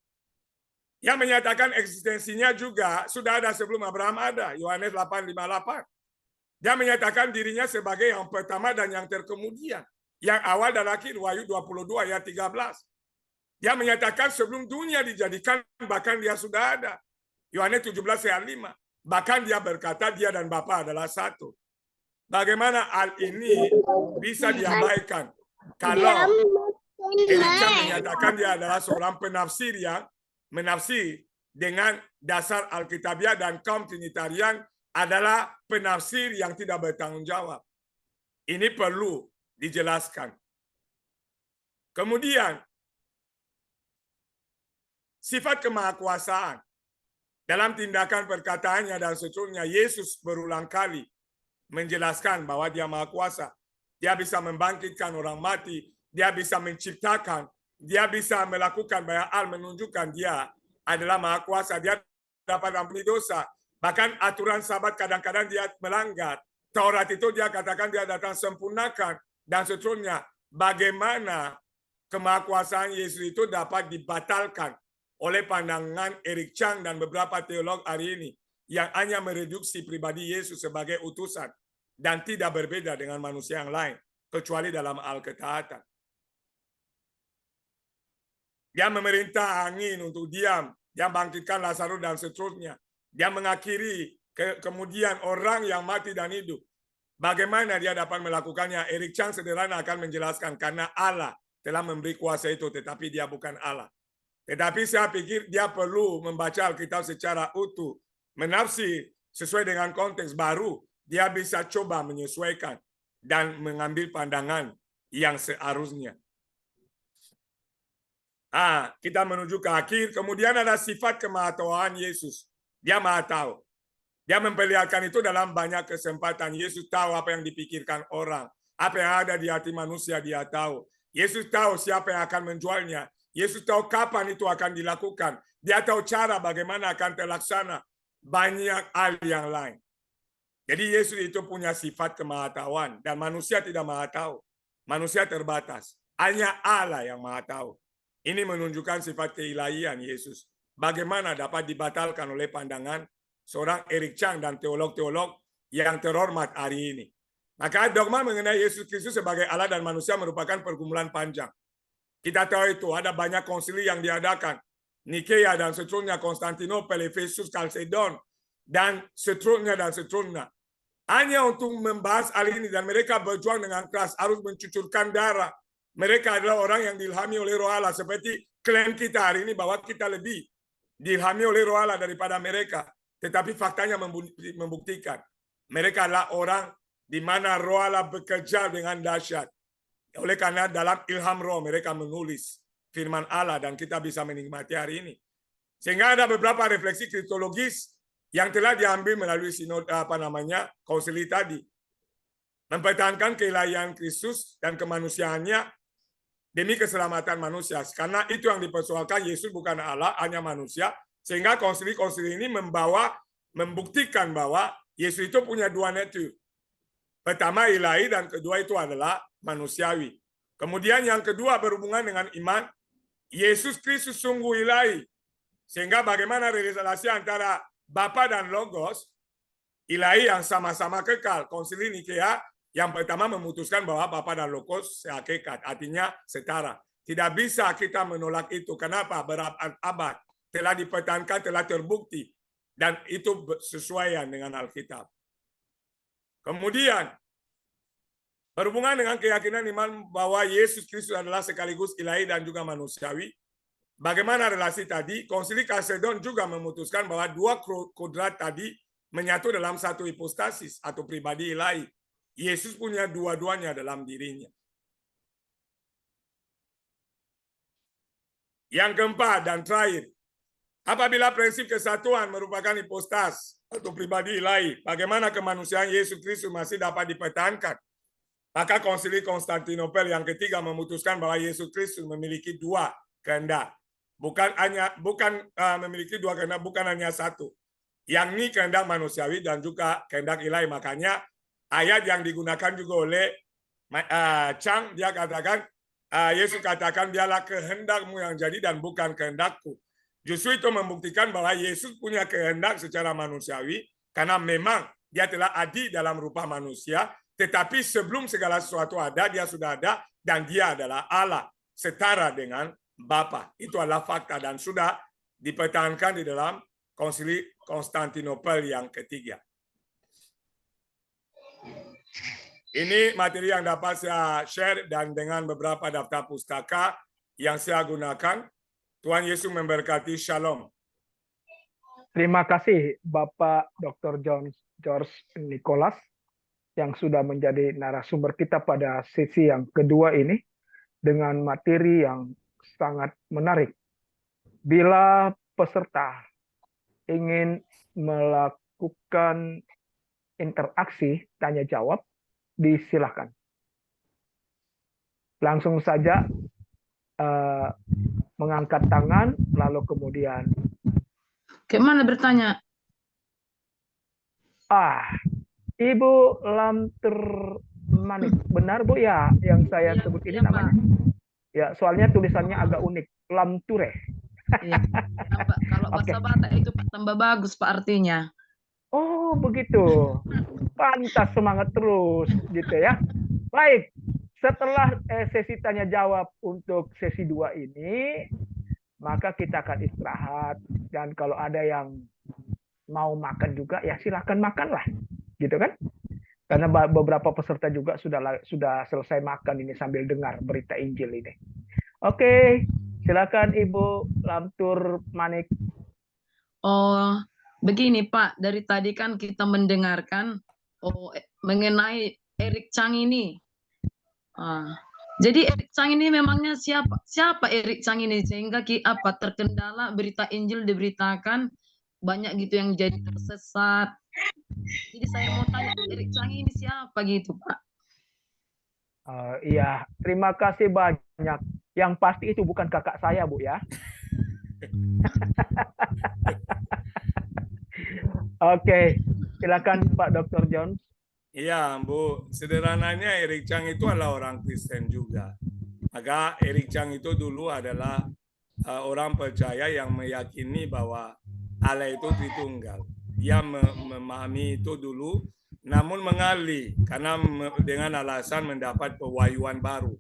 Yang menyatakan eksistensinya juga sudah ada sebelum Abraham ada. Yohanes 8:58. Dia menyatakan dirinya sebagai yang pertama dan yang terkemudian. Yang awal dan akhir, Wahyu 22 ayat 13. Dia menyatakan sebelum dunia dijadikan, bahkan dia sudah ada. Yohanes 17 ayat 5. Bahkan dia berkata dia dan Bapa adalah satu. Bagaimana hal ini bisa diabaikan? Kalau Eric Chang menyatakan dia adalah seorang penafsir yang menafsir dengan dasar Alkitabiah dan kaum Trinitarian adalah penafsir yang tidak bertanggung jawab. Ini perlu dijelaskan. Kemudian, sifat kemahakuasaan. Dalam tindakan perkataannya dan seterusnya, Yesus berulang kali menjelaskan bahwa dia maha kuasa. Dia bisa membangkitkan orang mati, dia bisa menciptakan, dia bisa melakukan banyak hal menunjukkan dia adalah maha kuasa. Dia dapat ampuni dosa. Bahkan aturan Sabat kadang-kadang dia melanggar. Taurat itu dia katakan dia datang sempurnakan dan seterusnya. Bagaimana kemahakuasaan Yesus itu dapat dibatalkan oleh pandangan Eric Chang dan beberapa teolog hari ini yang hanya mereduksi pribadi Yesus sebagai utusan dan tidak berbeda dengan manusia yang lain kecuali dalam hal ketaatan. Dia memerintah angin untuk diam, dia bangkitkan Lazarus dan seterusnya. Dia mengakhiri kemudian orang yang mati dan hidup. Bagaimana dia dapat melakukannya? Eric Chang sederhana akan menjelaskan karena Allah telah memberi kuasa itu, tetapi dia bukan Allah. Tetapi saya pikir dia perlu membaca Alkitab secara utuh, menafsir sesuai dengan konteks baru. Dia bisa coba menyesuaikan dan mengambil pandangan yang seharusnya. Kita menuju ke akhir. Kemudian ada sifat kemahatauan Yesus. Dia maha tahu. Dia memperlihatkan itu dalam banyak kesempatan. Yesus tahu apa yang dipikirkan orang. Apa yang ada di hati manusia dia tahu. Yesus tahu siapa yang akan menjualnya. Yesus tahu kapan itu akan dilakukan. Dia tahu cara bagaimana akan terlaksana. Banyak hal yang lain. Jadi Yesus itu punya sifat kemahatauan. Dan manusia tidak maha tahu. Manusia terbatas. Hanya Allah yang maha tahu. Ini menunjukkan sifat keilahian Yesus. Bagaimana dapat dibatalkan oleh pandangan seorang Eric Chang dan teolog-teolog yang terhormat hari ini. Maka dogma mengenai Yesus Kristus sebagai Allah dan manusia merupakan pergumulan panjang. Kita tahu itu ada banyak konsili yang diadakan. Nikea dan seterusnya, Konstantinopel, Efesus, Kalsedon, dan seterusnya dan seterusnya. Hanya untuk membahas hal ini dan mereka berjuang dengan keras harus mencucurkan darah. Mereka adalah orang yang diilhami oleh Roh Allah. Seperti klaim kita hari ini bahwa kita lebih diilhami oleh Roh Allah daripada mereka. Tetapi faktanya membuktikan. Mereka adalah orang di mana Roh Allah bekerja dengan dahsyat. Oleh karena dalam ilham Roh mereka menulis firman Allah dan kita bisa menikmati hari ini. Sehingga ada beberapa refleksi kristologis yang telah diambil melalui sinod konsili tadi. Mempertahankan keilahian Kristus dan kemanusiaannya demi keselamatan manusia. Karena itu yang dipersoalkan, Yesus bukan Allah, hanya manusia. Sehingga konsili-konsili ini membuktikan bahwa Yesus itu punya dua natur. Pertama ilahi dan kedua itu adalah manusiawi. Kemudian yang kedua berhubungan dengan iman. Yesus Kristus sungguh ilahi. Sehingga bagaimana relasi antara Bapa dan Logos, ilahi yang sama-sama kekal. Konsili Nikea yang pertama memutuskan bahwa Bapa dan Logos sehakikat, artinya setara. Tidak bisa kita menolak itu. Kenapa? Berabad-abad telah dipertahankan, telah terbukti. Dan itu sesuai dengan Alkitab. Kemudian, berhubungan dengan keyakinan iman bahwa Yesus Kristus adalah sekaligus ilahi dan juga manusiawi. Bagaimana relasi tadi? Konsili Kalsedon juga memutuskan bahwa dua kodrat tadi menyatu dalam satu hipostasis atau pribadi ilahi. Yesus punya dua-duanya dalam dirinya. Yang keempat dan terakhir, apabila prinsip kesatuan merupakan hipostas atau pribadi ilahi, bagaimana kemanusiaan Yesus Kristus masih dapat dipertahankan? Maka Konsili Konstantinopel yang ketiga memutuskan bahwa Yesus Kristus memiliki dua kehendak. Bukan memiliki dua kehendak, bukan hanya satu. Yang ini kehendak manusiawi dan juga kehendak ilahi. Makanya ayat yang digunakan juga oleh Chang, dia katakan, Yesus katakan, biarlah kehendakmu yang jadi dan bukan kehendakku. Justru itu membuktikan bahwa Yesus punya kehendak secara manusiawi, karena memang dia telah adi dalam rupa manusia, tetapi sebelum segala sesuatu ada, dia sudah ada, dan dia adalah Allah, setara dengan Bapa. Itu adalah fakta, dan sudah dipertahankan di dalam Konsili Konstantinopel yang ketiga. Ini materi yang dapat saya share dan dengan beberapa daftar pustaka yang saya gunakan. Tuhan Yesus memberkati. Shalom. Terima kasih Bapak Dr. George Nicholas yang sudah menjadi narasumber kita pada sesi yang kedua ini dengan materi yang sangat menarik. Bila peserta ingin melakukan interaksi tanya jawab, disilahkan. Langsung saja mengangkat tangan, lalu kemudian Kemana bertanya? Ibu Lamtur Manik, benar Bu ya yang saya sebut ini Pak. namanya? Ya, soalnya tulisannya agak unik, Lamture. Iya. Kalau bahasa Batak itu tambah bagus Pak artinya. Oh begitu, pantas semangat terus gitu ya. Baik, setelah sesi tanya jawab untuk sesi 2 ini, maka kita akan istirahat, dan kalau ada yang mau makan juga ya silakan makanlah, gitu kan? Karena beberapa peserta juga sudah selesai makan ini sambil dengar berita Injil ini. Oke, silakan Ibu Lamtur Manik. Oh, begini Pak, dari tadi kan kita mendengarkan mengenai Eric Chang ini. Jadi Eric Chang ini memangnya siapa Eric Chang ini sehingga terkendala berita Injil diberitakan banyak gitu yang jadi tersesat. Jadi saya mau tanya Eric Chang ini siapa gitu Pak? Iya, terima kasih banyak. Yang pasti itu bukan kakak saya Bu ya. Oke, silakan Pak Dr. Jones. Iya, Bu. Sederhananya Eric Chang itu adalah orang Kristen juga. Maka Eric Chang itu dulu adalah orang percaya yang meyakini bahwa Allah itu Tritunggal. Dia memahami itu dulu, namun mengalih karena dengan alasan mendapat pewahyuan baru.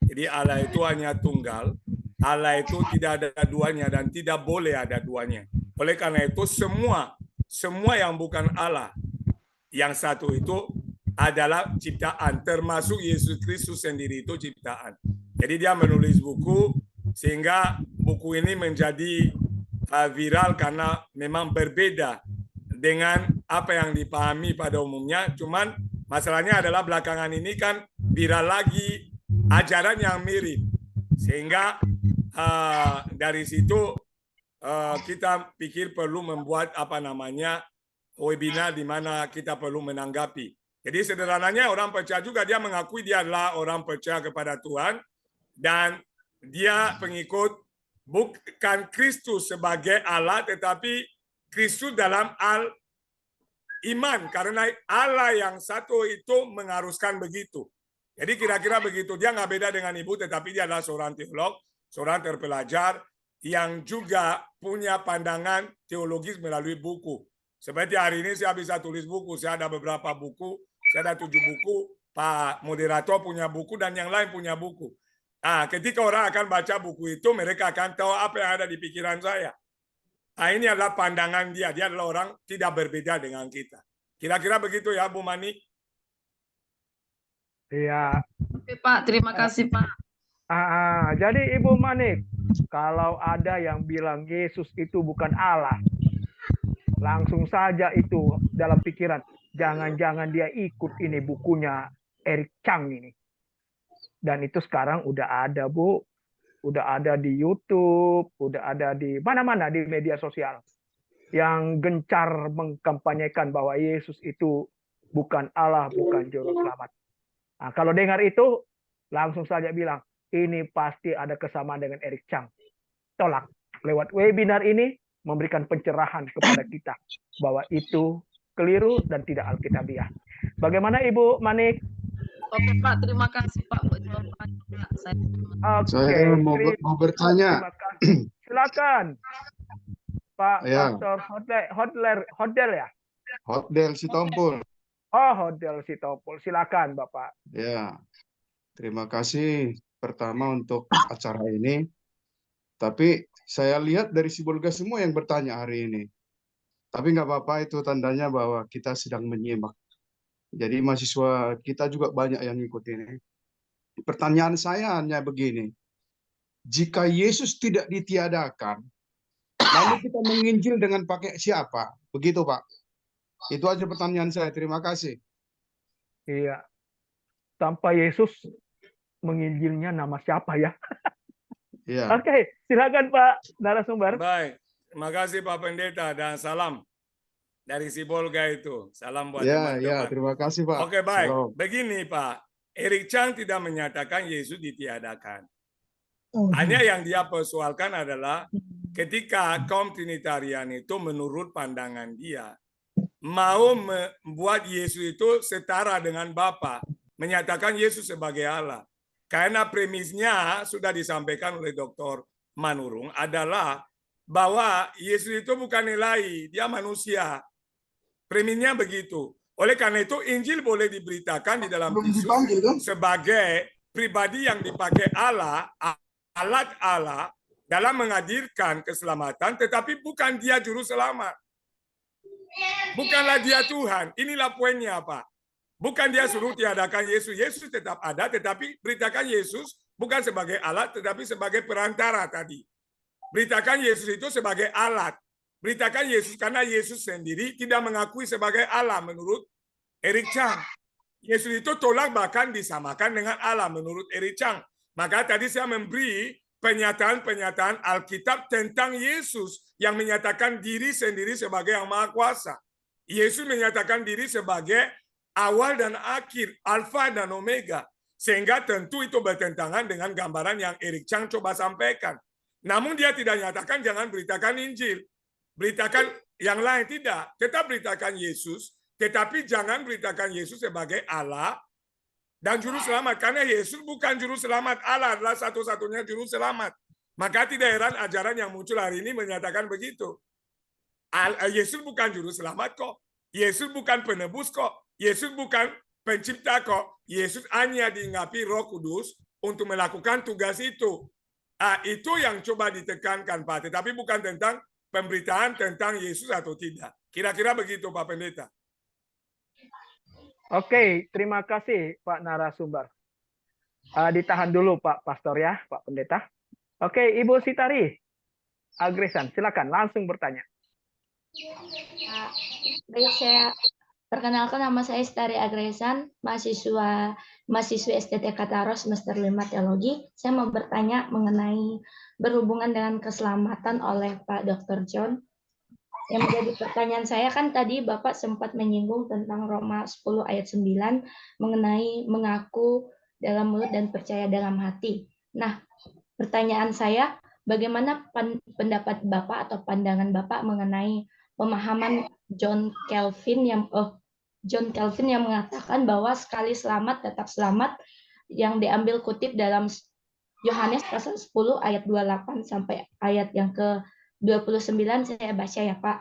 Jadi Allah itu hanya tunggal, Allah itu tidak ada duanya dan tidak boleh ada duanya. Oleh karena itu semua yang bukan Allah, yang satu itu adalah ciptaan, termasuk Yesus Kristus sendiri itu ciptaan. Jadi dia menulis buku sehingga buku ini menjadi viral karena memang berbeda dengan apa yang dipahami pada umumnya. Cuman masalahnya adalah belakangan ini kan viral lagi ajaran yang mirip. Sehingga dari situ kita pikir perlu membuat webinar di mana kita perlu menanggapi. Jadi sederhananya orang percaya juga dia mengakui dia adalah orang percaya kepada Tuhan dan dia pengikut bukan Kristus sebagai Allah tetapi Kristus dalam iman karena Allah yang satu itu mengharuskan begitu. Jadi kira-kira begitu. Dia nggak beda dengan ibu tetapi dia adalah seorang teolog, seorang terpelajar yang juga punya pandangan teologis melalui buku. Seperti hari ini saya bisa tulis buku, saya ada beberapa buku, saya ada 7 buku, Pak moderator punya buku dan yang lain punya buku. Ketika orang akan baca buku itu, mereka akan tahu apa yang ada di pikiran saya. Nah, ini adalah pandangan dia. Dia adalah orang tidak berbeda dengan kita. Kira-kira begitu ya, Bu Mani? Iya. Oke, Pak, terima kasih, Pak. Jadi Ibu Manik, kalau ada yang bilang Yesus itu bukan Allah, langsung saja itu dalam pikiran, jangan-jangan dia ikut ini bukunya Eric Chang ini. Dan itu sekarang udah ada, Bu. Udah ada di YouTube, udah ada di mana-mana di media sosial. Yang gencar mengkampanyekan bahwa Yesus itu bukan Allah, bukan juru selamat. Nah, kalau dengar itu, langsung saja bilang, ini pasti ada kesamaan dengan Eric Chang. Tolak. Lewat webinar ini, memberikan pencerahan kepada kita bahwa itu keliru dan tidak alkitabiah. Bagaimana Ibu Manik? Oke, Pak, terima kasih, Pak, buat jawabannya. Saya mau bertanya. Silakan, Pak Ya. Pastor Hodel ya? Hodel Sitompul. Oh, Hodel Sitompul. Silakan, Bapak. Ya. Terima kasih pertama untuk acara ini. Tapi saya lihat dari Sibolga semua yang bertanya hari ini. Tapi nggak apa-apa, itu tandanya bahwa kita sedang menyimak. Jadi mahasiswa kita juga banyak yang ikut ini. Pertanyaan saya hanya begini. Jika Yesus tidak ditiadakan, lalu kita menginjil dengan pakai siapa? Begitu, Pak. Itu aja pertanyaan saya. Terima kasih. Iya. Tanpa Yesus, menginjilnya nama siapa ya? Ya. Oke, silakan Pak narasumber. Baik, terima kasih Pak Pendeta dan salam dari Sibolga itu. Salam buat Ya, teman-teman. terima kasih Pak. Oke, baik. Salam. Begini Pak, Eric Chang tidak menyatakan Yesus ditiadakan. Hanya yang dia persoalkan adalah ketika kaum Trinitarian itu menurut pandangan dia mau membuat Yesus itu setara dengan Bapa, menyatakan Yesus sebagai Allah. Karena premisnya sudah disampaikan oleh Dr. Manurung adalah bahwa Yesus itu bukan Ilahi, dia manusia. Premisnya begitu. Oleh karena itu Injil boleh diberitakan di dalam Yesus sebagai pribadi yang dipakai Allah, alat Allah dalam menghadirkan keselamatan, tetapi bukan dia juru selamat. Bukanlah dia Tuhan. Inilah poinnya, Pak. Bukan dia suruh tiadakan Yesus. Yesus tetap ada, tetapi beritakan Yesus bukan sebagai alat, tetapi sebagai perantara tadi. Beritakan Yesus itu sebagai alat. Beritakan Yesus karena Yesus sendiri tidak mengakui sebagai Allah menurut Eric Chang. Yesus itu tolak bahkan disamakan dengan Allah menurut Eric Chang. Maka tadi saya memberi pernyataan-pernyataan Alkitab tentang Yesus yang menyatakan diri sendiri sebagai yang Maha Kuasa. Yesus menyatakan diri sebagai awal dan akhir, alfa dan omega. Sehingga tentu itu bertentangan dengan gambaran yang Eric Chang coba sampaikan. Namun dia tidak nyatakan jangan beritakan Injil. Beritakan yang lain, tidak. Tetap beritakan Yesus, tetapi jangan beritakan Yesus sebagai Allah dan juru selamat. Karena Yesus bukan juru selamat. Allah adalah satu-satunya juru selamat. Maka tidak heran ajaran yang muncul hari ini menyatakan begitu. Yesus bukan juru selamat kok. Yesus bukan penebus kok. Yesus bukan pencipta kok. Yesus hanya diinggapi Roh Kudus untuk melakukan tugas itu. Itu yang coba ditekankan, Pak. Tetapi bukan tentang pemberitaan tentang Yesus atau tidak. Kira-kira begitu, Pak Pendeta. Oke, terima kasih Pak narasumber. Ditahan dulu Pak Pastor ya, Pak Pendeta. Oke, Ibu Sitari Agresan, silakan langsung bertanya. Baik, saya perkenalkan, nama saya Sitari Agresan, mahasiswi STT Kataros semester 5 Teologi. Saya mau bertanya mengenai berhubungan dengan keselamatan oleh Pak Dr. John. Yang menjadi pertanyaan saya kan tadi Bapak sempat menyinggung tentang Roma 10 ayat 9 mengenai mengaku dalam mulut dan percaya dalam hati. Nah, pertanyaan saya, bagaimana pendapat Bapak atau pandangan Bapak mengenai pemahaman John Calvin yang mengatakan bahwa sekali selamat tetap selamat, yang diambil kutip dalam Yohanes pasal 10 ayat 28 sampai ayat yang ke 29 saya baca ya Pak.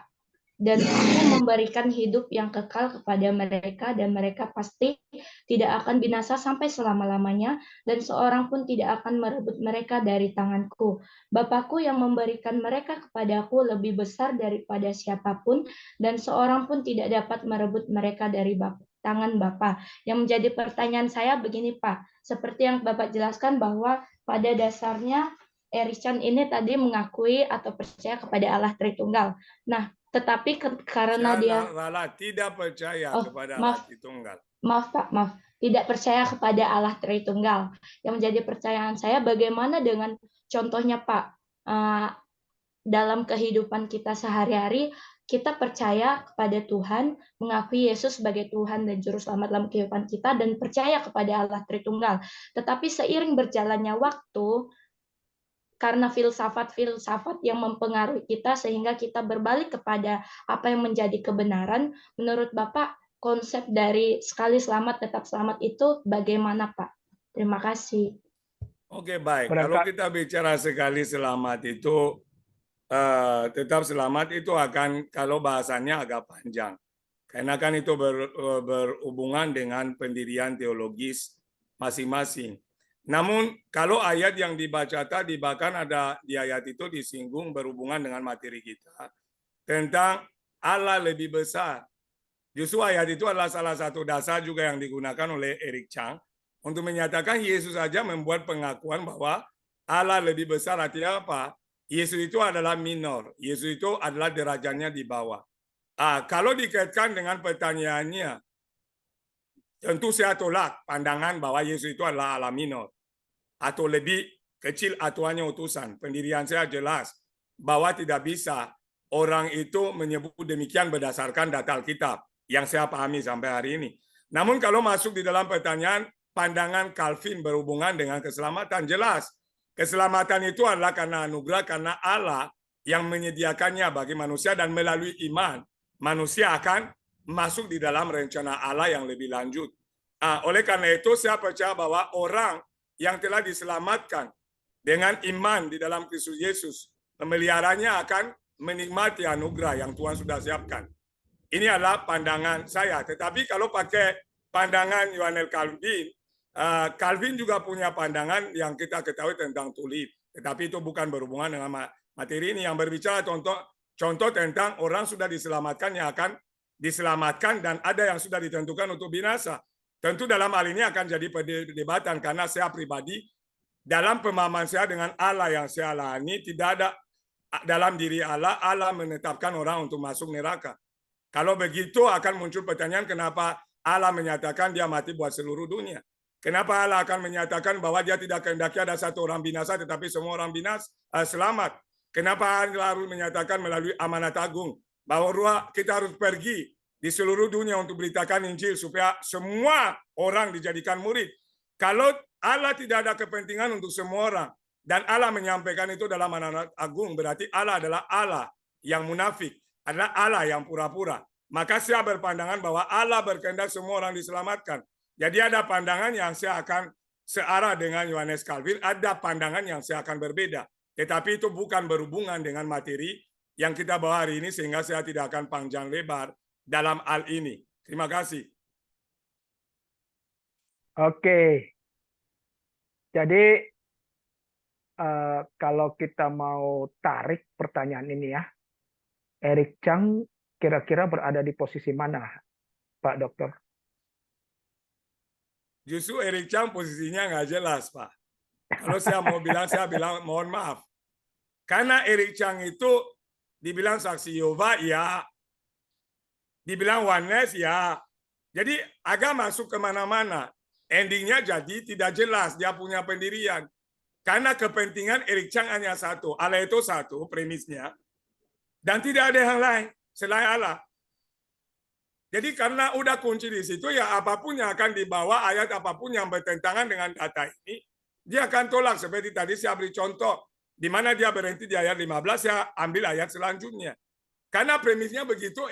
dan Aku memberikan hidup yang kekal kepada mereka, dan mereka pasti tidak akan binasa sampai selama-lamanya, dan seorang pun tidak akan merebut mereka dari tanganku. Bapakku yang memberikan mereka kepadaku lebih besar daripada siapapun, dan seorang pun tidak dapat merebut mereka dari tangan Bapa. Yang menjadi pertanyaan saya begini, Pak. Seperti yang Bapak jelaskan bahwa pada dasarnya Eric Chan ini tadi mengakui atau percaya kepada Allah Tritunggal. Nah, tetapi karena dia tidak percaya kepada Allah maaf, Tritunggal. Maaf Pak, maaf. Tidak percaya kepada Allah Tritunggal. Yang menjadi percayaan saya bagaimana dengan contohnya Pak, dalam kehidupan kita sehari-hari, kita percaya kepada Tuhan, mengakui Yesus sebagai Tuhan dan Juru Selamat dalam kehidupan kita, dan percaya kepada Allah Tritunggal. Tetapi seiring berjalannya waktu, karena filsafat-filsafat yang mempengaruhi kita sehingga kita berbalik kepada apa yang menjadi kebenaran. Menurut Bapak, konsep dari sekali selamat tetap selamat itu bagaimana, Pak? Terima kasih. Oke, baik. Kalau kita bicara sekali selamat itu tetap selamat itu akan, kalau bahasanya agak panjang. Karena kan itu berhubungan dengan pendirian teologis masing-masing. Namun kalau ayat yang dibaca tadi, bahkan ada di ayat itu disinggung berhubungan dengan materi kita tentang Allah lebih besar. Justru ayat itu adalah salah satu dasar juga yang digunakan oleh Eric Chang untuk menyatakan Yesus saja membuat pengakuan bahwa Allah lebih besar. Artinya apa? Yesus itu adalah minor. Yesus itu adalah derajatnya di bawah. Kalau dikaitkan dengan pertanyaannya, tentu saya tolak pandangan bahwa Yesus itu adalah Allah minor atau lebih kecil atau hanya utusan. Pendirian saya jelas bahwa tidak bisa orang itu menyebut demikian berdasarkan data Alkitab yang saya pahami sampai hari ini. Namun kalau masuk di dalam pertanyaan pandangan Calvin berhubungan dengan keselamatan, jelas keselamatan itu adalah karena anugerah, karena Allah yang menyediakannya bagi manusia, dan melalui iman manusia akan masuk di dalam rencana Allah yang lebih lanjut. Oleh karena itu saya percaya bahwa orang yang telah diselamatkan dengan iman di dalam Kristus Yesus, pemeliharanya akan menikmati anugerah yang Tuhan sudah siapkan. Ini adalah pandangan saya. Tetapi kalau pakai pandangan Yohannes Calvin, Calvin juga punya pandangan yang kita ketahui tentang tulip. Tetapi itu bukan berhubungan dengan materi ini. Yang berbicara contoh tentang orang sudah diselamatkan yang akan diselamatkan, dan ada yang sudah ditentukan untuk binasa. Tentu dalam hal ini akan jadi perdebatan, karena saya pribadi dalam pemahaman saya dengan Allah yang saya alami, tidak ada dalam diri Allah menetapkan orang untuk masuk neraka. Kalau begitu akan muncul pertanyaan, kenapa Allah menyatakan dia mati buat seluruh dunia? Kenapa Allah akan menyatakan bahwa dia tidak kehendaki ada satu orang binasa tetapi semua orang selamat? Kenapa Allah harus menyatakan melalui amanat agung bahwa kita harus pergi di seluruh dunia untuk beritakan Injil supaya semua orang dijadikan murid? Kalau Allah tidak ada kepentingan untuk semua orang dan Allah menyampaikan itu dalam amanat agung, berarti Allah adalah Allah yang munafik, adalah Allah yang pura-pura. Maka saya berpandangan bahwa Allah berkehendak semua orang diselamatkan. Jadi ada pandangan yang saya akan searah dengan Yohannes Calvin, ada pandangan yang saya akan berbeda. Tetapi itu bukan berhubungan dengan materi yang kita bawa hari ini, sehingga saya tidak akan panjang lebar dalam hal ini. Terima kasih. Oke. Jadi kalau kita mau tarik pertanyaan ini ya, Eric Chang kira-kira berada di posisi mana, Pak Dokter? Justru Eric Chang posisinya nggak jelas, Pak. Kalau saya mau bilang, saya bilang mohon maaf. Karena Eric Chang itu dibilang saksi Yehova, ya. Dibilang oneness, ya. Jadi agak masuk kemana-mana. Endingnya jadi tidak jelas dia punya pendirian. Karena kepentingan Eric Chang hanya satu. Allah itu satu, premisnya. Dan tidak ada yang lain selain Allah. Jadi karena udah kunci di situ, ya apapun yang akan dibawa, ayat apapun yang bertentangan dengan data ini, dia akan tolak. Seperti tadi saya beri contoh, di mana dia berhenti di ayat 15, saya ambil ayat selanjutnya. Karena premisnya begitu,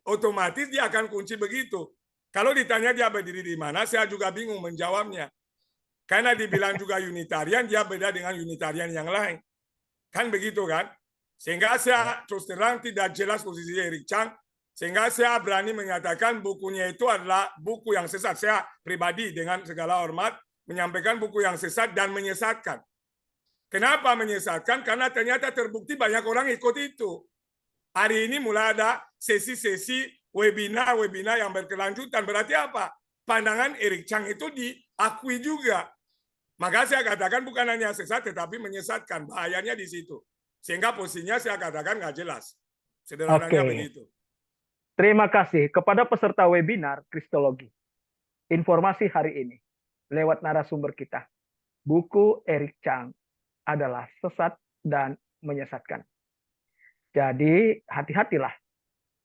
otomatis dia akan kunci begitu. Kalau ditanya dia berdiri di mana, saya juga bingung menjawabnya. Karena dibilang juga Unitarian, dia beda dengan Unitarian yang lain. Kan begitu kan? Sehingga saya terus terang tidak jelas posisi Eric Chang, sehingga saya berani menyatakan bukunya itu adalah buku yang sesat. Saya pribadi dengan segala hormat menyampaikan buku yang sesat dan menyesatkan. Kenapa menyesatkan? Karena ternyata terbukti banyak orang ikut itu. Hari ini mulai ada sesi-sesi webinar yang berkelanjutan. Berarti apa? Pandangan Eric Chang itu diakui juga. Maka saya katakan bukan hanya sesat, tetapi menyesatkan. Bahayanya di situ. Sehingga posisinya saya katakan nggak jelas. Sederhananya begitu. Terima kasih kepada peserta webinar Kristologi. Informasi hari ini lewat narasumber kita. Buku Eric Chang adalah sesat dan menyesatkan. Jadi hati-hatilah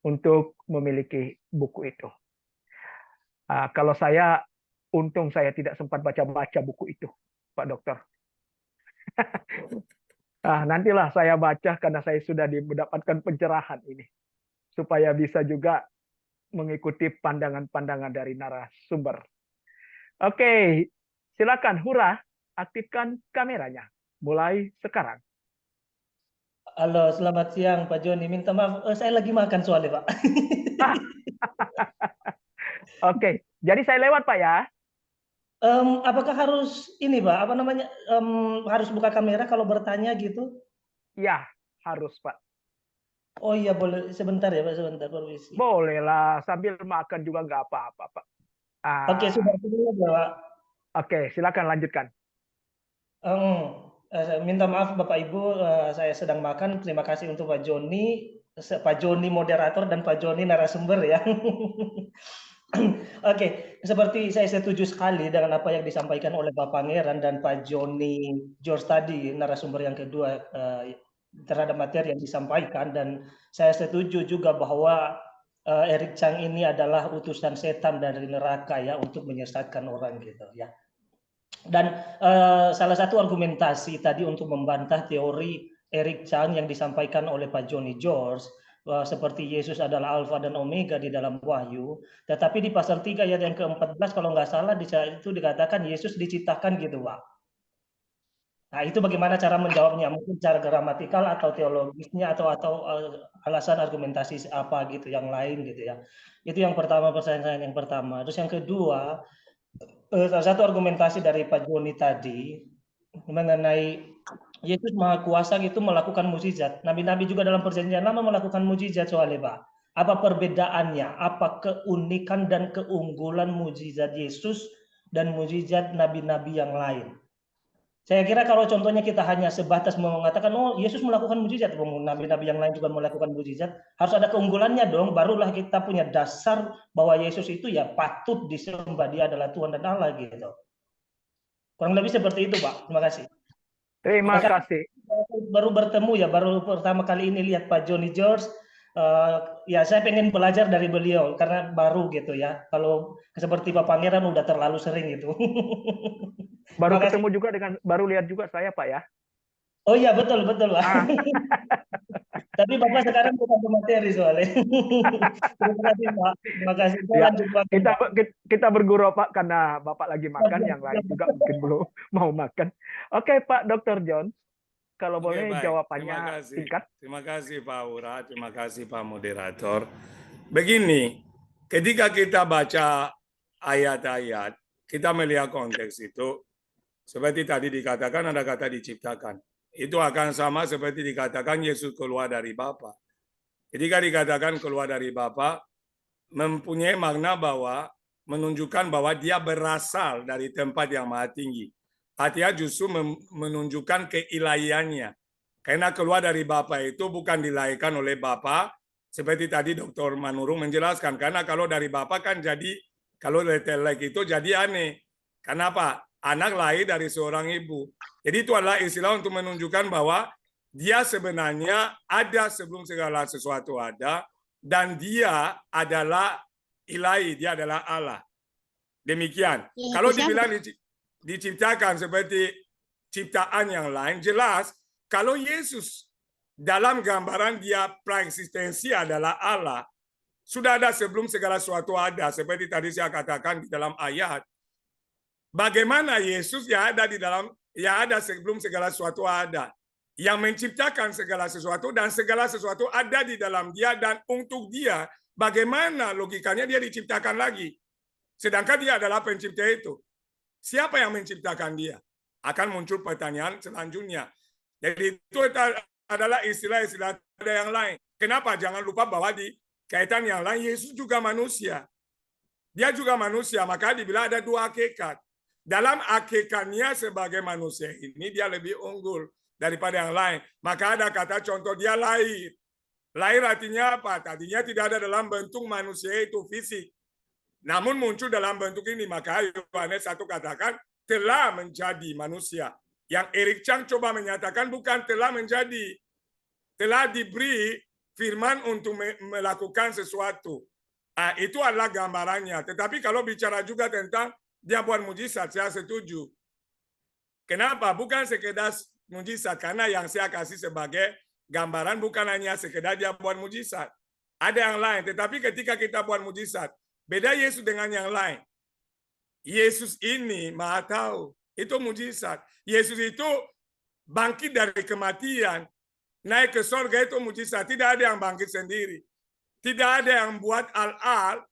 untuk memiliki buku itu. Kalau saya, untung saya tidak sempat baca-baca buku itu, Pak Dokter. Nantilah saya baca karena saya sudah mendapatkan pencerahan ini. Supaya bisa juga mengikuti pandangan-pandangan dari narasumber. Oke, silakan Hura, aktifkan kameranya. Mulai sekarang. Halo, selamat siang Pak Joni. Minta maaf, saya lagi makan soalnya Pak. Oke, jadi saya lewat Pak ya. Apakah harus ini Pak, apa namanya, harus buka kamera kalau bertanya gitu? Ya, harus Pak. Oh iya boleh, sebentar ya Pak, sebentar permisi. Boleh lah, sambil makan juga nggak apa-apa Pak. Oke, sudah dulu Pak. Oke, silakan lanjutkan. Minta maaf Bapak Ibu, saya sedang makan. Terima kasih untuk Pak Joni moderator dan Pak Joni narasumber ya. Oke, seperti saya setuju sekali dengan apa yang disampaikan oleh Pak Pangeran dan Pak Joni George tadi, narasumber yang kedua terhadap materi yang disampaikan, dan saya setuju juga bahwa Eric Chang ini adalah utusan setan dari neraka ya untuk menyesatkan orang gitu ya. Dan salah satu argumentasi tadi untuk membantah teori Eric Chang yang disampaikan oleh Pak Joni George, seperti Yesus adalah Alfa dan Omega di dalam Wahyu, tetapi di pasal 3 ayat yang ke-14 kalau nggak salah itu dikatakan Yesus diciptakan gitu Pak. Nah itu bagaimana cara menjawabnya? Mungkin cara gramatikal atau teologisnya atau alasan argumentasi apa gitu yang lain gitu ya. Itu yang pertama, pertanyaan yang pertama. Terus yang kedua, salah satu argumentasi dari Pak Joni tadi mengenai Yesus Maha Kuasa itu melakukan mukjizat. Nabi-nabi juga dalam Perjanjian Lama melakukan mukjizat soalnya Pak. Apa perbedaannya? Apa keunikan dan keunggulan mukjizat Yesus dan mukjizat nabi-nabi yang lain? Saya kira kalau contohnya kita hanya sebatas mengatakan, oh Yesus melakukan mukjizat, nabi-nabi yang lain juga melakukan mukjizat, harus ada keunggulannya dong, barulah kita punya dasar bahwa Yesus itu ya patut disembah, dia adalah Tuhan dan Allah gitu. Kurang lebih seperti itu Pak, terima kasih. Terima kasih. Baru bertemu ya, baru pertama kali ini lihat Pak Joni George, ya saya pengen belajar dari beliau karena baru gitu ya. Kalau seperti Pak Pangeran udah terlalu sering itu. Baru ketemu juga baru lihat juga saya Pak ya. Oh iya betul Pak. Tapi Bapak sekarang bukan materi soalnya. Terima kasih Pak. Terima kasih. Ya, kita bergurau Pak karena Bapak lagi makan, yang lain juga mungkin belum mau makan. Oke Pak Dr. John, kalau boleh baik. jawabannya singkat. Terima kasih Pak Hura, terima kasih Pak Moderator. Begini, ketika kita baca ayat-ayat, kita melihat konteks itu, seperti tadi dikatakan ada kata diciptakan. Itu akan sama seperti dikatakan Yesus keluar dari Bapa. Ketika dikatakan keluar dari Bapa, mempunyai makna bahwa menunjukkan bahwa dia berasal dari tempat yang maha tinggi. Artinya justru menunjukkan keilahiannya. Karena keluar dari Bapa itu bukan dilahirkan oleh Bapa, seperti tadi Dr. Manurung menjelaskan. Karena kalau dari Bapa kan jadi, kalau letelek itu jadi aneh. Kenapa? Anak lahir dari seorang ibu. Jadi itu adalah istilah untuk menunjukkan bahwa dia sebenarnya ada sebelum segala sesuatu ada, dan dia adalah ilahi, dia adalah Allah. Demikian. Ya, kalau dibilang diciptakan seperti ciptaan yang lain, jelas kalau Yesus dalam gambaran dia praeksistensi adalah Allah, sudah ada sebelum segala sesuatu ada, seperti tadi saya katakan di dalam ayat. Bagaimana Yesus yang ada di dalam, yang ada sebelum segala sesuatu ada? yang menciptakan segala sesuatu, dan segala sesuatu ada di dalam dia, dan untuk dia, bagaimana logikanya dia diciptakan lagi? Sedangkan dia adalah pencipta itu. Siapa yang menciptakan dia? Akan muncul pertanyaan selanjutnya. Jadi itu adalah istilah-istilah ada yang lain. Kenapa? Jangan lupa bahwa di kaitan yang lain, Yesus juga manusia. Dia juga manusia, maka dibilang ada dua hakikat. Dalam hakikatnya sebagai manusia ini, dia lebih unggul daripada yang lain. Maka ada kata contoh, dia lahir. Lahir artinya apa? Tadinya tidak ada dalam bentuk manusia itu fisik. Namun muncul dalam bentuk ini. Maka Yohanes 1 katakan telah menjadi manusia. Yang Eric Chang coba menyatakan bukan telah menjadi. Telah diberi firman untuk melakukan sesuatu. Itu adalah gambarannya. Tetapi kalau bicara juga tentang dia buat mujizat, saya setuju. Kenapa? Bukan sekedar mujizat, karena yang saya kasih sebagai gambaran bukan hanya sekedar dia buat mujizat. Ada yang lain, tetapi ketika kita buat mujizat, beda Yesus dengan yang lain. Yesus ini Maha Tahu, itu mujizat. Yesus itu bangkit dari kematian, naik ke surga, itu mujizat. Tidak ada yang bangkit sendiri. Tidak ada yang buat al-al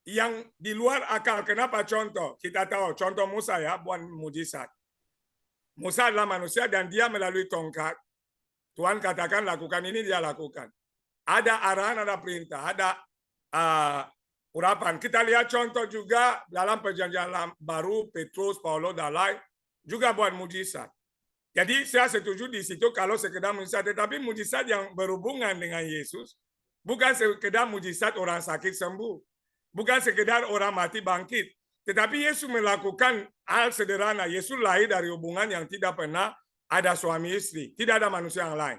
yang di luar akal. Kenapa? Contoh, kita tahu, contoh Musa ya, buat mujizat. Musa adalah manusia dan dia melalui tongkat. Tuhan katakan lakukan ini, dia lakukan. Ada arahan, ada perintah, ada urapan. Kita lihat contoh juga dalam perjanjian baru, Petrus, Paulus, dan lain, juga buat mujizat. Jadi saya setuju di situ kalau sekedar mujizat, tetapi mujizat yang berhubungan dengan Yesus, bukan sekedar mujizat orang sakit sembuh. Bukan sekedar orang mati bangkit. Tetapi Yesus melakukan hal sederhana. Yesus lahir dari hubungan yang tidak pernah ada suami istri. Tidak ada manusia yang lain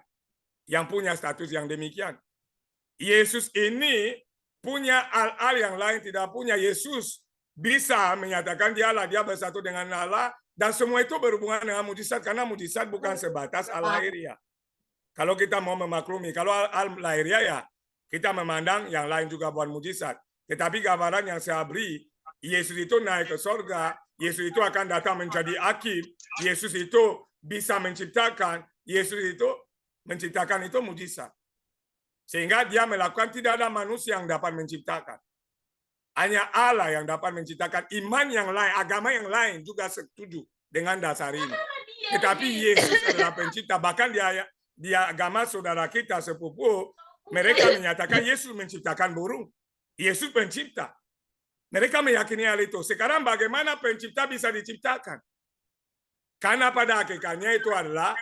yang punya status yang demikian. Yesus ini punya hal-hal yang lain tidak punya. Yesus bisa menyatakan dia Allah, dia bersatu dengan Allah. Dan semua itu berhubungan dengan mujizat. Karena mujizat bukan sebatas al lahiriah. Kalau kita mau memaklumi. Kalau al lahiriah ya kita memandang yang lain juga buat mujizat. Tetapi gambaran yang saya beri, Yesus itu naik ke surga, Yesus itu akan datang menjadi hakim, Yesus itu bisa menciptakan, Yesus itu menciptakan itu mujizat. Sehingga dia melakukan, tidak ada manusia yang dapat menciptakan. Hanya Allah yang dapat menciptakan. Iman yang lain, agama yang lain juga setuju dengan dasar ini. Tetapi Yesus adalah pencipta. Bahkan di agama saudara kita sepupu, mereka menyatakan Yesus menciptakan burung. Yesus pencipta. Mereka meyakini hal itu. Sekarang bagaimana pencipta bisa diciptakan? Karena pada hakikatnya itu adalah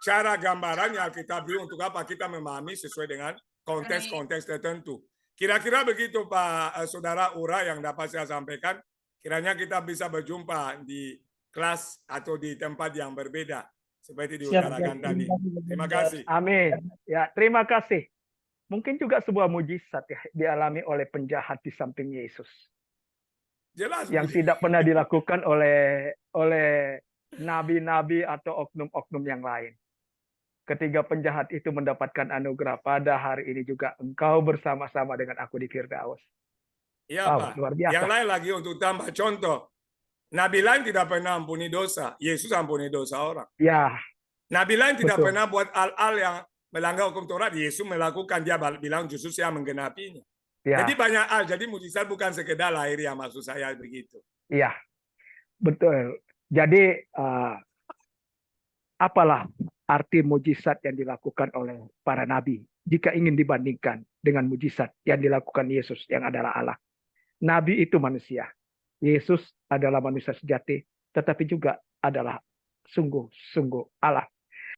cara gambaran yang kita beri untuk apa kita memahami sesuai dengan konteks-konteks tertentu. Kira-kira begitu Pak Saudara Ura yang dapat saya sampaikan. Kiranya kita bisa berjumpa di kelas atau di tempat yang berbeda. Seperti diutarakan tadi. Terima kasih. Amin. Ya, terima kasih. Mungkin juga sebuah mujizat ya dialami oleh penjahat di samping Yesus. Jelas. Yang tidak pernah dilakukan oleh nabi-nabi atau oknum-oknum yang lain. Ketiga penjahat itu mendapatkan anugerah, pada hari ini juga engkau bersama-sama dengan aku di Firdaus. Iya, Pak. Luar biasa. Yang lain lagi untuk tambah contoh. Nabi lain tidak pernah ampuni dosa. Yesus ampuni dosa orang. Ya. Nabi lain tidak betul. pernah buat hal-hal yang melanggar hukum Taurat. Yesus melakukan, dia bilang justru saya menggenapinya. Ya. Jadi banyak hal. Jadi mujizat bukan sekedar lahiriah, maksud saya begitu. Iya, betul. Jadi apalah arti mujizat yang dilakukan oleh para nabi jika ingin dibandingkan dengan mujizat yang dilakukan Yesus yang adalah Allah. Nabi itu manusia. Yesus adalah manusia sejati, tetapi juga adalah sungguh-sungguh Allah.